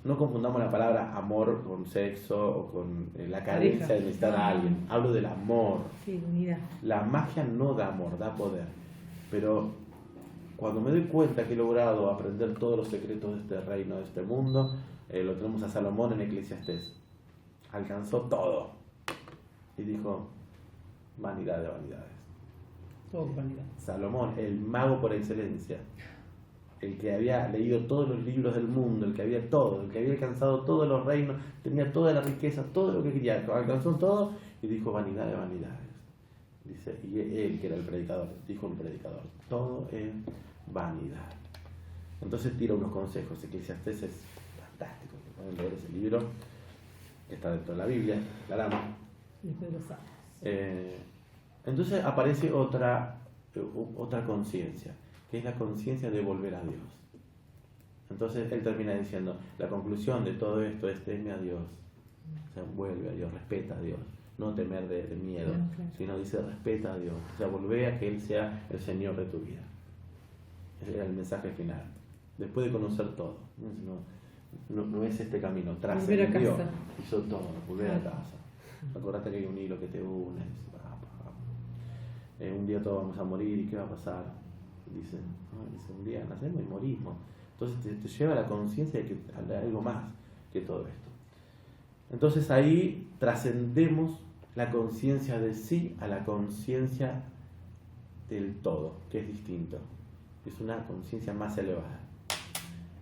No confundamos la palabra amor con sexo o con la carencia de necesitar a alguien. Hablo del amor. Sí, unidad. La magia no da amor, da poder. Pero cuando me doy cuenta que he logrado aprender todos los secretos de este reino, de este mundo, lo tenemos a Salomón en Eclesiastés. Alcanzó todo. Y dijo, vanidad de vanidades. Todo vanidad. Salomón, el mago por excelencia. El que había leído todos los libros del mundo, el que había alcanzado todos los reinos, tenía toda la riqueza, todo lo que quería, alcanzó todo y dijo vanidad de vanidades. Dice, y él que era el predicador, dijo un predicador, todo es vanidad. Entonces tira unos consejos. Eclesiastés es fantástico, pueden leer ese libro que está dentro de la Biblia, aclaramos. Entonces aparece otra conciencia, que es la conciencia de volver a Dios. Entonces él termina diciendo, la conclusión de todo esto es teme a Dios. O sea, vuelve a Dios, respeta a Dios. No temer de miedo, sino dice respeta a Dios. O sea, volvé a que Él sea el Señor de tu vida. Ese era el mensaje final. Después de conocer todo. No es este camino. Trascendió, hizo todo, volver a casa. Acordate que hay un hilo que te une. Un día todos vamos a morir, ¿y qué va a pasar? Dice, un día nacemos y morimos. Entonces te lleva a la conciencia de que hay algo más que todo esto. Entonces ahí trascendemos la conciencia de sí a la conciencia del todo, que es distinto. Es una conciencia más elevada.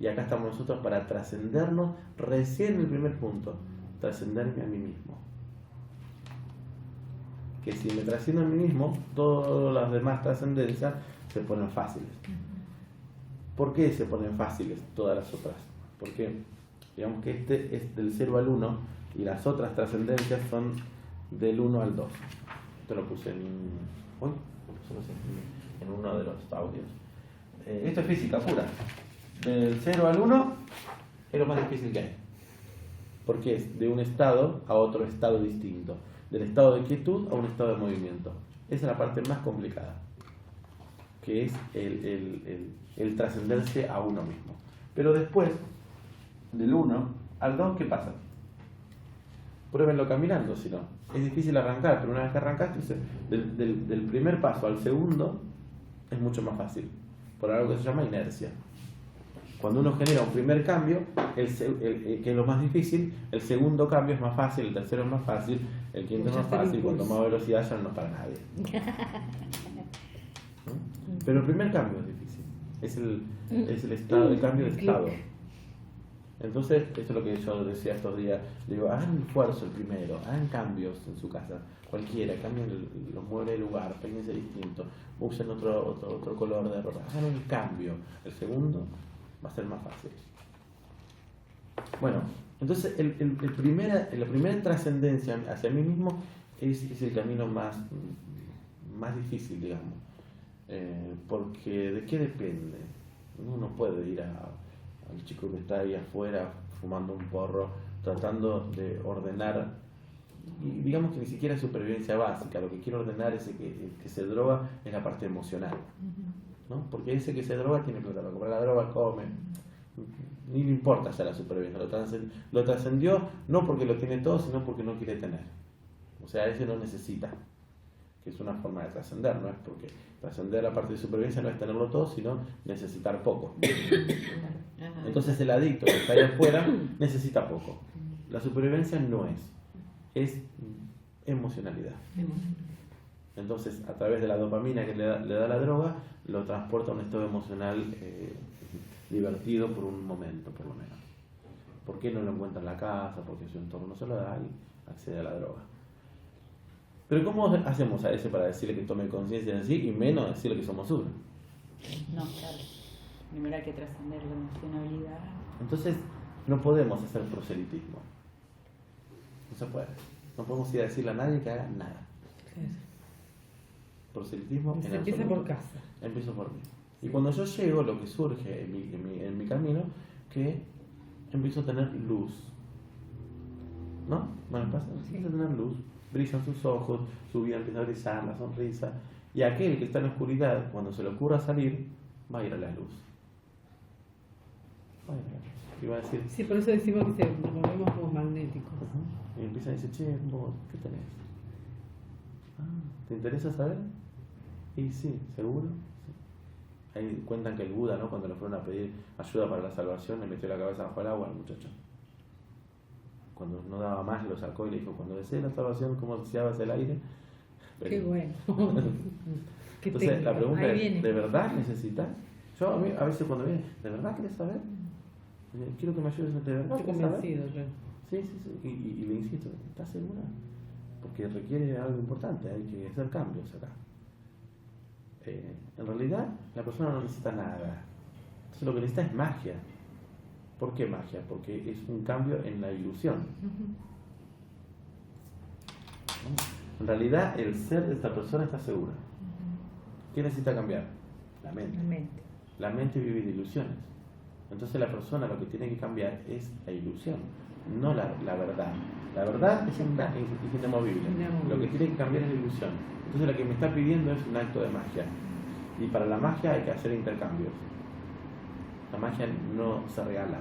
Y acá estamos nosotros para trascendernos recién en el primer punto, trascenderme a mí mismo. que si me trasciendo a mí mismo, todas las demás trascendencias se ponen fáciles. ¿Por qué se ponen fáciles todas las otras? Porque digamos que este es del 0 al 1 y las otras trascendencias son del 1 al 2. Esto lo puse en uno de los audios. Esto es física pura. Del 0 al 1 es lo más difícil que hay. Porque es de un estado a otro estado distinto. Del estado de quietud a un estado de movimiento. Esa es la parte más complicada. Que es el trascenderse a uno mismo. Pero después, del 1 al 2, ¿qué pasa? Pruébenlo caminando, si no. Es difícil arrancar, pero una vez que arrancaste, del primer paso al segundo, es mucho más fácil. Por algo que se llama inercia. Cuando uno genera un primer cambio, que es lo más difícil, el segundo cambio es más fácil, el tercero es más fácil, el quinto es más fácil, cuanto más velocidad ya no es para nadie. ¿No? Pero el primer cambio es difícil. Es el estado, el cambio de estado. Entonces, esto es lo que yo decía estos días. Digo, hagan un esfuerzo el primero, hagan cambios en su casa, cualquiera, cambien los muebles de lugar, peínense distinto, usen otro color de ropa, hagan un cambio. El segundo va a ser más fácil. Bueno, entonces la primera trascendencia hacia mí mismo es el camino más difícil, digamos. Porque ¿de qué depende? Uno no puede ir al chico que está ahí afuera fumando un porro, tratando de ordenar, y digamos que ni siquiera es supervivencia básica. Lo que quiere ordenar ese que se droga es la parte emocional, ¿no? Porque ese que se droga tiene plata para comprar la droga, come, ni le importa ya la supervivencia, lo trascendió no porque lo tiene todo, sino porque no quiere tener. O sea, ese no necesita, que es una forma de trascender, no es porque trascender la parte de supervivencia no es tenerlo todo, sino necesitar poco. Entonces el adicto que está ahí afuera necesita poco. La supervivencia no es emocionalidad. Entonces, a través de la dopamina que le da la droga, lo transporta a un estado emocional divertido por un momento, por lo menos. ¿Por qué no lo encuentra en la casa? Porque su entorno no se lo da y accede a la droga. Pero ¿cómo hacemos a ese para decirle que tome conciencia de sí y menos decirle que somos uno? No, claro. Primero hay que trascender la emocionalidad. Entonces, no podemos hacer proselitismo. No se puede. No podemos ir a decirle a nadie que haga nada. Proselitismo Se empieza por casa. Empiezo por mí. Y cuando yo llego, lo que surge en mi camino, que empiezo a tener luz. ¿No? Bueno, pasa, empiezo a tener luz. Brillan sus ojos, su vida empieza a brillar, la sonrisa. Y aquel que está en la oscuridad, cuando se le ocurra salir, va a ir a la luz. Va a ir a la luz. Y va a decir... Sí, por eso decimos que nos volvemos como magnéticos. Y empieza a decir, che, vos, ¿qué tenés? ¿Te interesa saber? Y sí, ¿seguro? Sí. Ahí cuentan que el Buda, ¿no? Cuando le fueron a pedir ayuda para la salvación, le metió la cabeza bajo el agua al muchacho. Cuando no daba más, lo sacó y le dijo, cuando desees la salvación, ¿cómo deseabas el aire? Pero, qué bueno. Entonces, la pregunta Ahí es, viene. ¿de verdad necesitas? Yo a veces cuando viene, ¿de verdad querés saber? Quiero que me ayudes, ¿de verdad Estoy querés saber? convencido yo. Sí. Y le insisto, ¿estás segura? Porque requiere algo importante, hay que hacer cambios acá. En realidad, la persona no necesita nada. Entonces lo que necesita es magia. ¿Por qué magia? Porque es un cambio en la ilusión. En realidad, el ser de esta persona está segura. ¿Qué necesita cambiar? La mente. La mente vive de ilusiones. Entonces la persona lo que tiene que cambiar es la ilusión, no la verdad. La verdad es inamovible. Lo que tiene que cambiar es la ilusión. Entonces lo que me está pidiendo es un acto de magia. Y para la magia hay que hacer intercambios. La magia no se regala.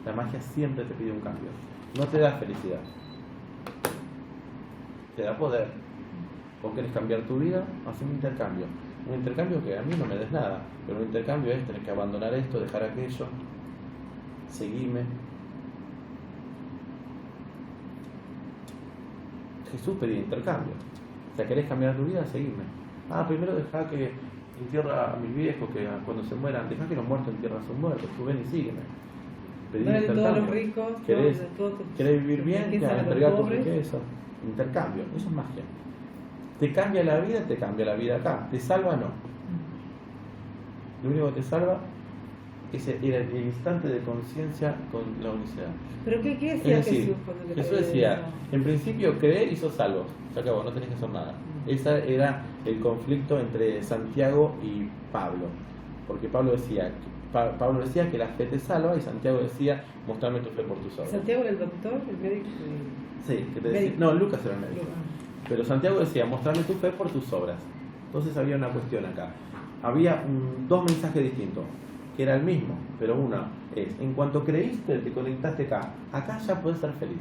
La magia siempre te pide un cambio. No te da felicidad. Te da poder. Vos querés cambiar tu vida, haz un intercambio. Un intercambio que a mí no me des nada, pero un intercambio es tener que abandonar esto, dejar aquello, seguirme. Jesús pedía intercambio. O sea, ¿querés cambiar tu vida? Seguirme. Primero dejá que entierra a mis viejos, que cuando se mueran, dejá que los muertos entierran a sus muertos. Tú ven y sígueme. Pedí Dale intercambio. todos los ricos, ¿Querés vivir bien? riqueza a los Entregar tu pobres. riqueza. Intercambio. Eso es magia. ¿Te cambia la vida? Te cambia la vida acá. ¿Te salva? No. Lo único que te salva es el instante de conciencia con la unicidad. ¿Pero qué decía Es decir, Jesús cuando le Jesús pedía decía, eso? en principio cree y sos salvo. Se acabó, no tenés que hacer nada. Ese era el conflicto entre Santiago y Pablo. Porque Pablo decía que la fe te salva y Santiago decía, mostrame tu fe por tus obras. Santiago era el doctor, el médico. Sí, que te decía, Médico. no, Lucas era el médico. Pero Santiago decía, mostrame tu fe por tus obras. Entonces había una cuestión acá. Había dos mensajes distintos, que era el mismo, pero uno es, en cuanto creíste, te conectaste acá ya puedes ser feliz.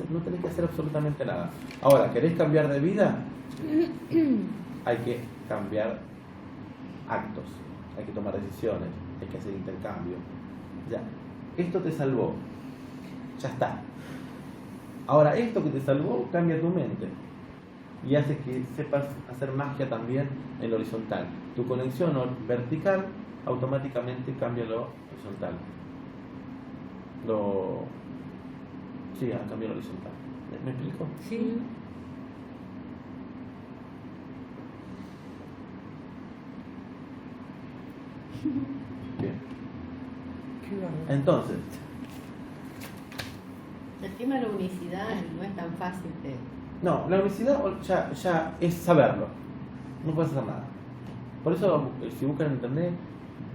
No tenés que hacer absolutamente nada. Ahora, ¿querés cambiar de vida? Hay que cambiar actos, hay que tomar decisiones, hay que hacer intercambio. Ya, esto te salvó, ya está. Ahora, esto que te salvó cambia tu mente y hace que sepas hacer magia también en lo horizontal. Tu conexión vertical automáticamente cambia lo horizontal. Sí, cambia lo horizontal. ¿Me explico? Sí. Bien. Qué bárbaro. Entonces, El tema de la unicidad no es tan fácil de... no, la unicidad ya es saberlo. No puedes hacer nada. Por eso, si buscan en internet,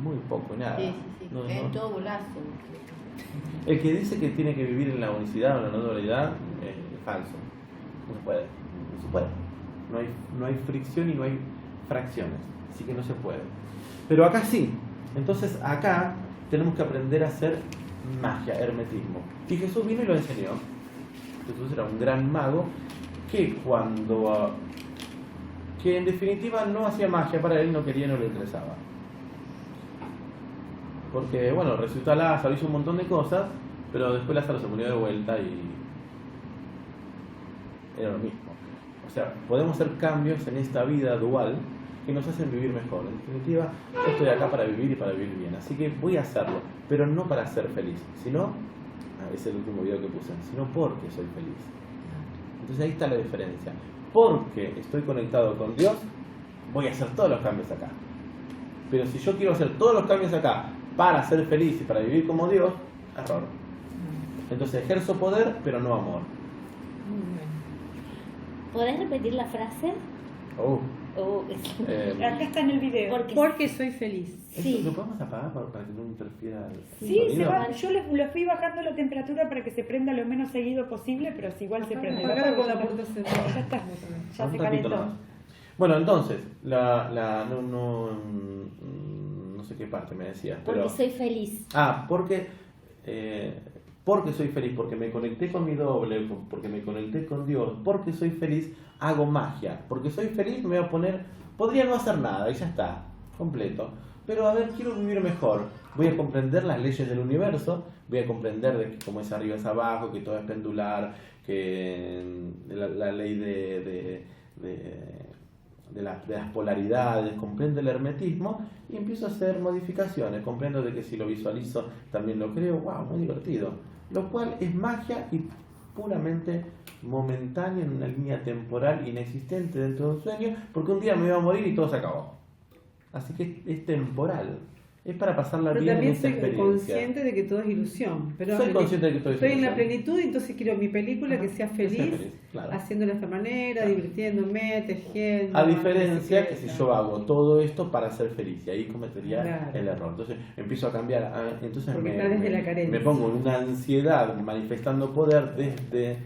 muy poco, nada. Sí. No, Cae no. todo bolazo. El que dice que tiene que vivir en la unicidad o en la no dualidad es falso. No se puede. No se puede. No hay fricción y no hay fracciones. Así que no se puede. Pero acá sí. Entonces acá tenemos que aprender a hacer magia, hermetismo. Y Jesús vino y lo enseñó. Jesús era un gran mago que que en definitiva no hacía magia para él, no quería, no le interesaba. Porque, bueno, resucitó a Lázaro, hizo un montón de cosas, pero después Lázaro se murió de vuelta y era lo mismo. O sea, podemos hacer cambios en esta vida dual que nos hacen vivir mejor. En definitiva, yo estoy acá para vivir y para vivir bien, así que voy a hacerlo, pero no para ser feliz, sino, es el último video que puse, sino porque soy feliz. Entonces ahí está la diferencia. Porque estoy conectado con Dios, voy a hacer todos los cambios acá. Pero si yo quiero hacer todos los cambios acá para ser feliz y para vivir como Dios, error. Entonces ejerzo poder, pero no amor. ¿Podés repetir la frase? Acá está en el video. Porque soy feliz. Sí. ¿Lo podemos apagar para que no interfiera el Sí, sonido? yo le fui bajando la temperatura para que se prenda lo menos seguido posible, pero si igual se prende. Apagalo con la puerta Ya cerrada. está, ya Un se ratito calentó. nomás. Bueno, entonces, no sé qué parte me decías, pero... Porque soy feliz. Porque soy feliz, porque me conecté con mi doble, porque me conecté con Dios, porque soy feliz, hago magia. Porque soy feliz me voy a poner, podría no hacer nada y ya está, completo. Pero a ver, quiero vivir mejor. Voy a comprender las leyes del universo, voy a comprender de que como es arriba es abajo, que todo es pendular, que la ley de las polaridades, comprendo el hermetismo y empiezo a hacer modificaciones, comprendo de que si lo visualizo también lo creo, wow, muy divertido, lo cual es magia y puramente momentánea en una línea temporal inexistente dentro de un sueño, porque un día me voy a morir y todo se acabó, así que es temporal, es para pasarla Pero bien en también esta soy experiencia. consciente de que todo es ilusión. Pero Soy consciente de que todo es estoy en la ilusión. plenitud y entonces quiero mi película que sea feliz, claro. haciéndolo de esta manera, divirtiéndome, tejiendo. A diferencia que si bicicleta. yo hago todo esto para ser feliz, y ahí cometería Claro. el error. Entonces empiezo a cambiar, entonces Porque está desde la carencia. me pongo en una ansiedad manifestando poder desde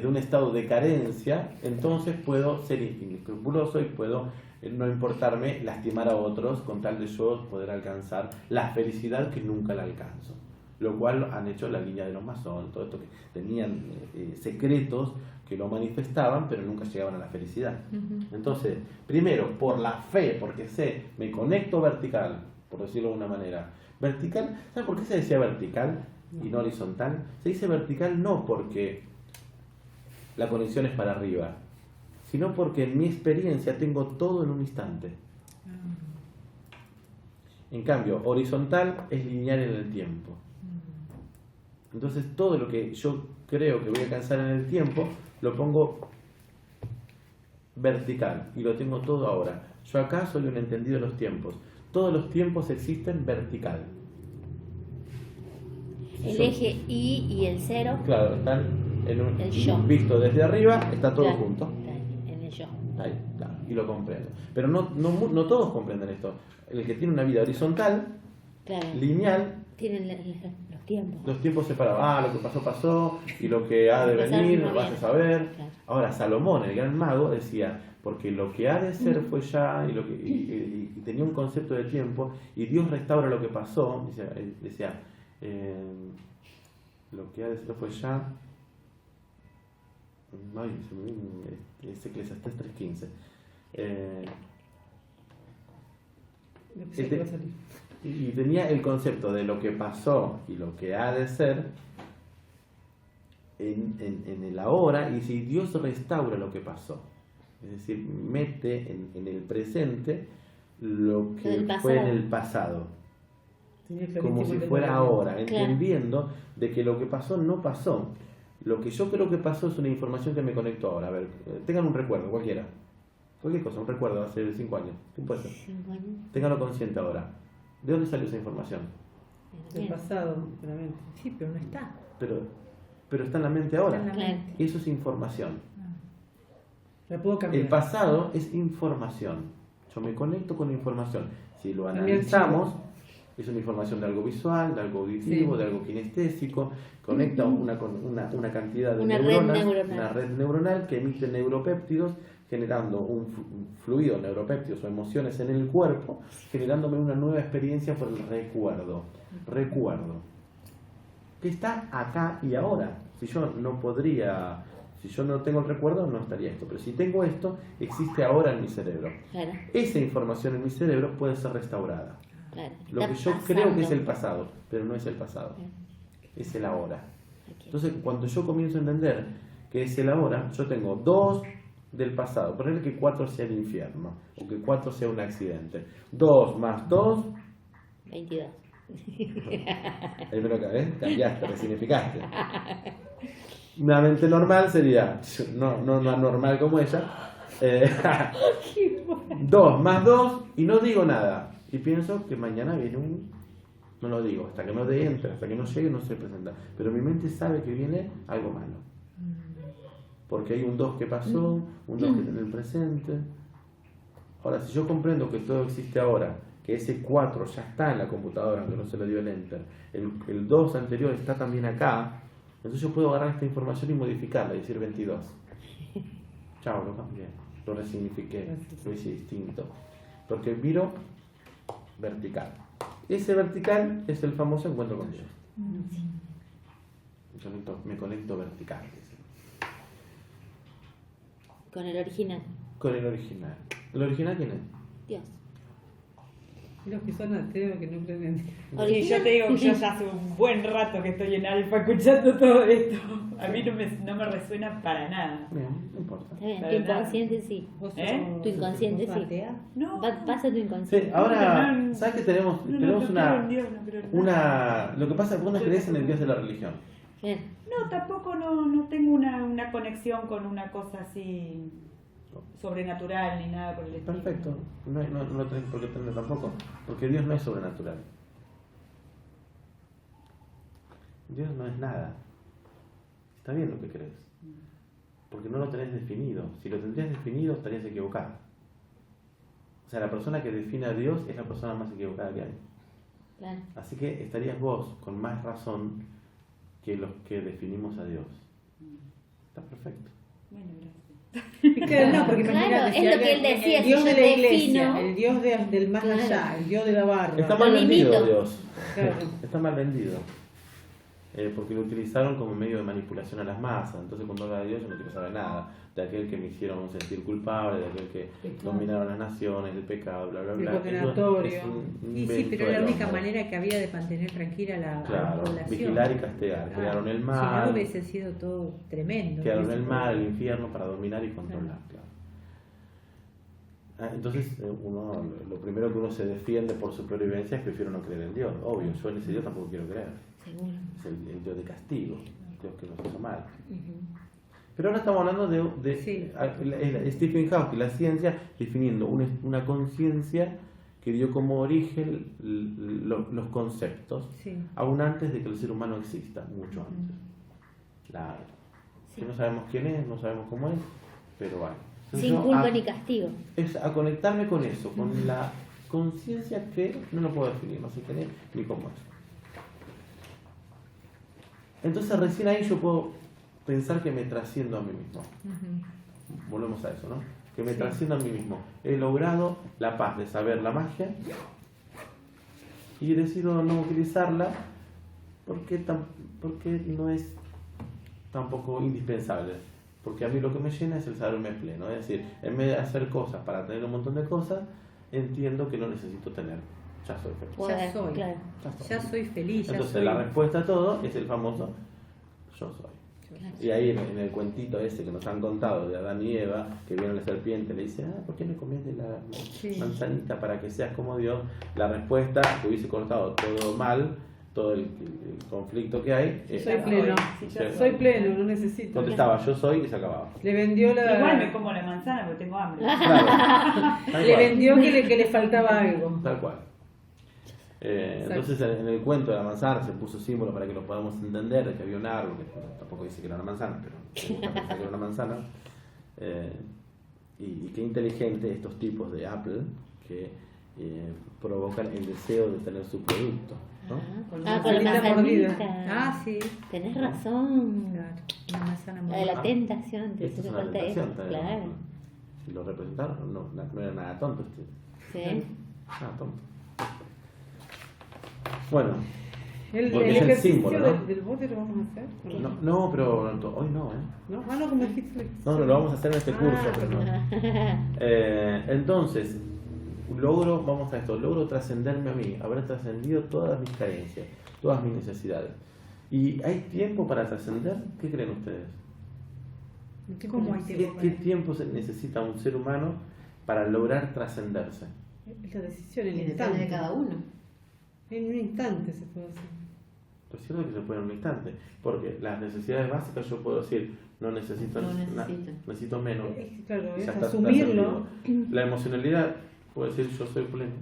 un estado de carencia, entonces puedo ser inescrupuloso y puedo no importarme lastimar a otros con tal de yo poder alcanzar la felicidad que nunca la alcanzo. Lo cual han hecho la línea de los masones, todo esto que tenían secretos que lo manifestaban, pero nunca llegaban a la felicidad. Entonces, primero, por la fe, porque me conecto vertical, por decirlo de una manera. Vertical, ¿saben por qué se decía vertical y no horizontal? Se dice vertical no porque la conexión es para arriba, sino porque en mi experiencia tengo todo en un instante. En cambio, horizontal es lineal en el tiempo. Entonces todo lo que yo creo que voy a alcanzar en el tiempo, lo pongo vertical y lo tengo todo ahora. Yo acá soy un entendido de los tiempos. Todos los tiempos existen vertical. El eje Y y el 0. Claro, están en un El yo. visto desde arriba, está todo Claro, junto. en el yo. Ahí, claro, y lo comprendo. Pero no todos comprenden esto. El que tiene una vida horizontal, Claro. lineal, Tienen los tiempos. los tiempos separados. Lo que pasó, pasó, y lo que ha de Pasar venir, no lo vas a viene. saber. Claro. Ahora, Salomón, el gran mago, decía, porque lo que ha de ser fue ya, y tenía un concepto de tiempo, y Dios restaura lo que pasó, decía lo que ha de ser fue ya, es Eclesiastés 3:15. Y tenía el concepto de lo que pasó y lo que ha de ser en el ahora, y si Dios restaura lo que pasó, es decir, mete en el presente lo que Del fue en pasado. el pasado, Tenía como clarísimo si el fuera tema. ahora, Claro. entendiendo de que lo que pasó no pasó. Lo que yo creo que pasó es una información que me conectó ahora. A ver, tengan un recuerdo, cualquiera. Cualquier cosa, un recuerdo hace 5 años. ¿Qué puede ser? 5 años. Ténganlo consciente ahora. ¿De dónde salió esa información? Del pasado, claramente. Sí, pero no está. Pero está en la mente ahora. Está en la Claro. mente. Eso es información. La puedo cambiar. El pasado es información. Yo me conecto con la información. Si lo Cambiar el analizamos, es una información de algo visual, de algo auditivo, Sí. de algo kinestésico. Conecta una cantidad de Una red neuronas, neuronal. una red neuronal que emite neuropéptidos, generando un fluido, neuropéptidos o emociones en el cuerpo, generándome una nueva experiencia por el recuerdo. Recuerdo. Que está acá y ahora. Si yo no tengo el recuerdo, no estaría esto. Pero si tengo esto, existe ahora en mi cerebro. Claro, Esa información en mi cerebro puede ser restaurada. claro. Lo Está que yo pasando. creo que es el pasado, pero no es el pasado. Es el ahora. Ok. Entonces, cuando yo comienzo a entender que es el ahora, yo tengo 2 del pasado. Ponerle que 4 sea el infierno, o que 4 sea un accidente. 2 más 2, 22. ahí me lo acabé, cambiaste, resignificaste. Una mente normal sería, no anormal como ella, 2 más 2 y no digo nada. Y pienso que mañana viene no lo digo, hasta que no entre, hasta que no llegue no se presenta. Pero mi mente sabe que viene algo malo. Porque hay un 2 que pasó, un 2 que está en el presente. Ahora, si yo comprendo que todo existe ahora, que ese 4 ya está en la computadora, aunque no se le dio el enter, el 2 anterior está también acá, entonces yo puedo agarrar esta información y modificarla y decir 22. Chao, lo cambié, lo resignifiqué, lo hice distinto. Porque miro vertical. Ese vertical es el famoso encuentro con Dios. Me conecto vertical. Con el original. Con el original. ¿El original quién es? Dios. Y los que son ateos que no creen en Dios. Sí, yo te digo que yo ya hace un buen rato que estoy en Alfa escuchando todo esto. A mí no me resuena para nada. Bien, no importa. Está bien, Para tu nada. inconsciente sí. ¿Vos ¿Eh? Tu inconsciente sos sí. atea? No, Pasa tu Sí, inconsciente. ahora, No, ¿sabes que tenemos no una, creo en Dios, no creo en nada. lo que pasa es que vos no crees en el Dios de la religión. Bien. No, tampoco no tengo una conexión con una cosa así sobrenatural ni nada por el estilo. Perfecto, no tenés por qué tener tampoco, porque Dios no es sobrenatural. Dios no es nada. Está bien lo que crees, porque no lo tenés definido. Si lo tendrías definido, estarías equivocado. O sea, la persona que define a Dios es la persona más equivocada que hay. Claro. Así que estarías vos con más razón que los que definimos a Dios. Está perfecto. Bueno, gracias. Claro, no, porque Claro, imagínate, es si lo que alguien- él decía, el si Dios yo de la te iglesia, defino- el Dios del más Claro. allá, el Dios de la barra. Está Lo mal vendido limito. Dios. Claro. Está mal vendido. Porque lo utilizaron como medio de manipulación a las masas. Entonces, cuando habla de Dios, yo no quiero saber nada. De aquel que me hicieron sentir culpable, de aquel que Pecado. dominaron las naciones, el pecado, bla, bla, El bla. condenatorio. Eso es un Y sí, invento pero es la del única hombre. manera que había de mantener tranquila a la Claro, población. vigilar y castigar. Ah, Crearon el Si no mal, hubiese sido todo tremendo. crearon hubiese el sido- mal, el infierno para dominar y controlar. Claro. Entonces, lo primero que uno se defiende por supervivencia es prefiero no creer en Dios. Obvio, yo en ese Dios tampoco quiero creer. Seguro. Es el Dios de castigo, el Dios que nos hizo mal. Pero ahora estamos hablando de Sí. Stephen Hawking, la ciencia, definiendo una conciencia que dio como origen los conceptos, Sí. aún antes de que el ser humano exista, mucho antes. Que no sabemos quién es, no sabemos cómo es, pero hay. Entonces Sin yo culpa ni castigo. es a conectarme con eso, con la conciencia que no lo puedo definir, no sé quién es ni cómo es. Entonces recién ahí yo puedo pensar que me trasciendo a mí mismo. Volvemos a eso, ¿no? Que me trasciendo a mí mismo. He logrado la paz de saber la magia y decido no utilizarla porque no es tampoco indispensable. Porque a mí lo que me llena es el saberme pleno. Es decir, en vez de hacer cosas para tener un montón de cosas, entiendo que no necesito tener. Ya soy feliz. Poder, soy. claro. Ya soy feliz, ya Entonces soy. la respuesta a todo es el famoso yo soy. Claro. Y ahí en el cuentito ese que nos han contado de Adán y Eva, que viene la serpiente, le dice, ¿por qué no comes de la Sí. manzanita para que seas como Dios? La respuesta, que hubiese cortado todo mal, todo el conflicto que hay, Soy pleno. Soy pleno, no necesito. contestaba yo soy y se acababa. Le vendió la. Igual me como la manzana porque tengo hambre. Claro, tal Le cual. vendió que le faltaba algo. Tal cual. Entonces en el cuento de la manzana se puso símbolo para que lo podamos entender, de que había un árbol, que tampoco dice que era una manzana, pero me gusta pensar que era una manzana. Y qué inteligente estos tipos de Apple que provocan el deseo de tener su producto, ¿no? Con la la mordida. manzanita. Ah, sí. Tenés razón. Claro. Una manzana La de la muy- tentación, te Esto es hace una falta eso. tentación también, Claro. ¿no? Si lo representaron, no era nada tonto este. Sí. Nada tonto. Bueno, El Porque es el ejercicio símbolo, ¿no? del bote lo vamos a hacer. no, pero hoy no, ¿No? Ah, no, como dijiste. No, lo vamos a hacer en este curso, Ah, pero no. Entonces, vamos a esto, logro trascenderme a mí, haber trascendido todas mis carencias, todas mis necesidades. ¿Y hay tiempo para trascender? ¿Qué creen ustedes? ¿Cómo hay tiempo ¿Qué para tiempo se necesita un ser humano para lograr trascenderse? Es la decisión, el Y depende instante. de cada uno. En un instante se puede hacer. Lo cierto es que se puede en un instante, porque las necesidades básicas yo puedo decir, no necesito, No necesito. necesito menos. Claro, Y es ya está asumirlo. trascendido. La emocionalidad puede decir yo soy pleno,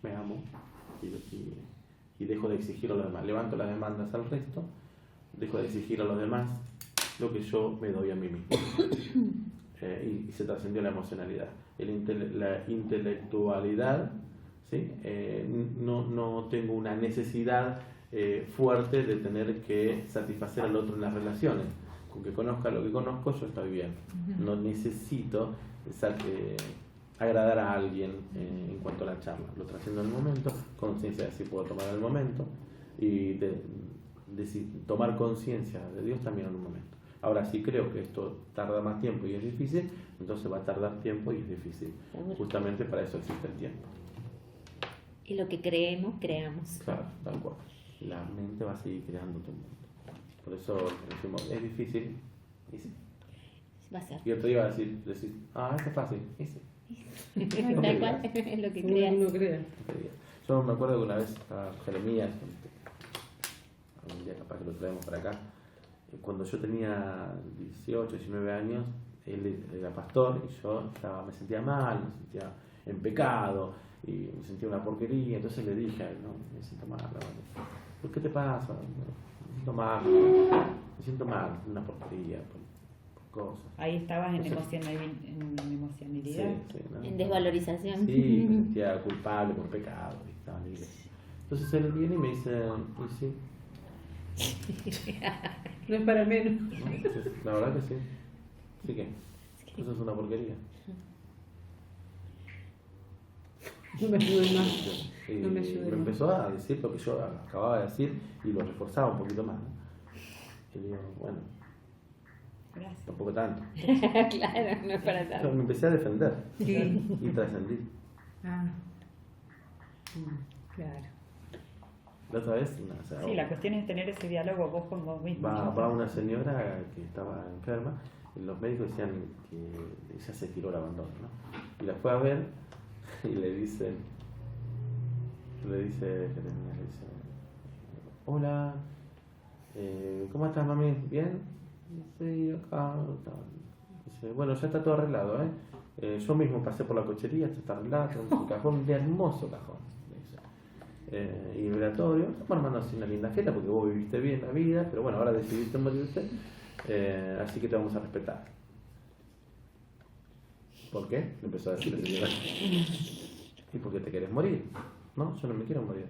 me amo y dejo de exigir a los demás. Levanto las demandas al resto, dejo de exigir a los demás lo que yo me doy a mí mismo. Y se trascendió la emocionalidad. La intelectualidad, ¿sí? No tengo una necesidad fuerte de tener que satisfacer al otro en las relaciones. Con que conozca lo que conozco, yo estoy bien. No necesito agradar a alguien en cuanto a la charla. Lo trasciendo en el momento, conciencia de si puedo tomar el momento y tomar conciencia de Dios también en un momento. Ahora, si creo que esto tarda más tiempo y es difícil, entonces va a tardar tiempo y es difícil. Seguro. Justamente para eso existe el tiempo. Y lo que creemos, creamos. Claro, tal cual. La mente va a seguir creando tu mundo. Por eso decimos, es difícil. Y sí. Va a ser. Y otro día va a decir, esto es fácil. Y sí. Tal cual, es lo que Uno, creas. uno crea. Yo me acuerdo que una vez estaba Jeremías, algún día capaz que lo traemos para acá, cuando yo tenía 18, 19 años, él era pastor y yo me sentía mal, me sentía en pecado y me sentía una porquería. Entonces le dije a él, no, me siento mal, ¿por qué te pasa? Me siento mal, una porquería, por cosas. Ahí estabas en Sí. emocionalidad. ¿no? En desvalorización. Sí, me sentía culpable por pecado. Y estaba libre. Entonces él viene y me dice, y sí, No es para menos. ¿no? Entonces, la verdad que sí. Así que, eso es una porquería. No me ayuden más. Y No me ayude más. empezó a decir lo que yo acababa de decir y lo reforzaba un poquito más, ¿no? Y le digo, bueno, Gracias. tampoco tanto. Claro, no es para Yo tanto. me empecé a defender Sí. y trascendí. Ah. Claro. La otra vez, Sí, la cuestión es tener ese diálogo vos con vos mismo. va una señora que estaba enferma los médicos decían que ella se tiró al abandono, ¿no? Y la fue a ver y le dice, hola, ¿cómo estás, mami? ¿Bien? Sí, acá. Dice, bueno, ya está todo arreglado, yo mismo pasé por la cochería, esto está arreglado, tengo un cajón, de hermoso cajón. Y vibratorio, estamos armando así una linda fiesta porque vos viviste bien la vida, pero bueno, ahora decidiste morirte, así que te vamos a respetar. ¿Por qué? Le empezó a decir la señora. ¿Y por qué te querés morir? No, yo no me quiero morir.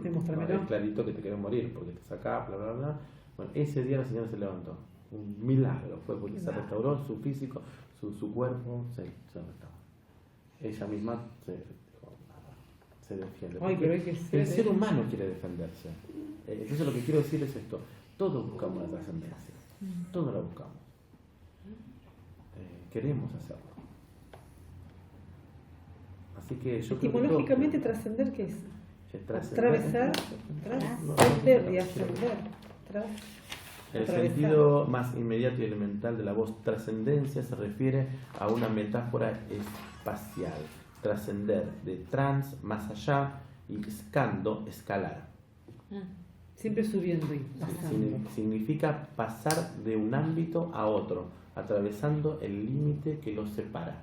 Demóstramelo. Es clarito que te querés morir porque te sacás, bla, bla, bla. Bueno, ese día la señora se levantó. Un milagro fue porque se restauró su físico, su cuerpo, se restauró. Ella misma se defiende. Ay, pero hay que ser, El ser humano quiere defenderse. Entonces lo que quiero decir es esto. Todos buscamos la trascendencia. Todos la buscamos. Queremos hacerlo. Así que yo creo que Etimológicamente, trascender, ¿qué es? trascender. Atravesar, trascender y ascender. El Atravesar. sentido más inmediato y elemental de la voz trascendencia se refiere a una metáfora espacial. Trascender, de trans, más allá, y scando, escalar. Siempre subiendo y pasando. Significa pasar de un ámbito a otro, atravesando el límite que los separa.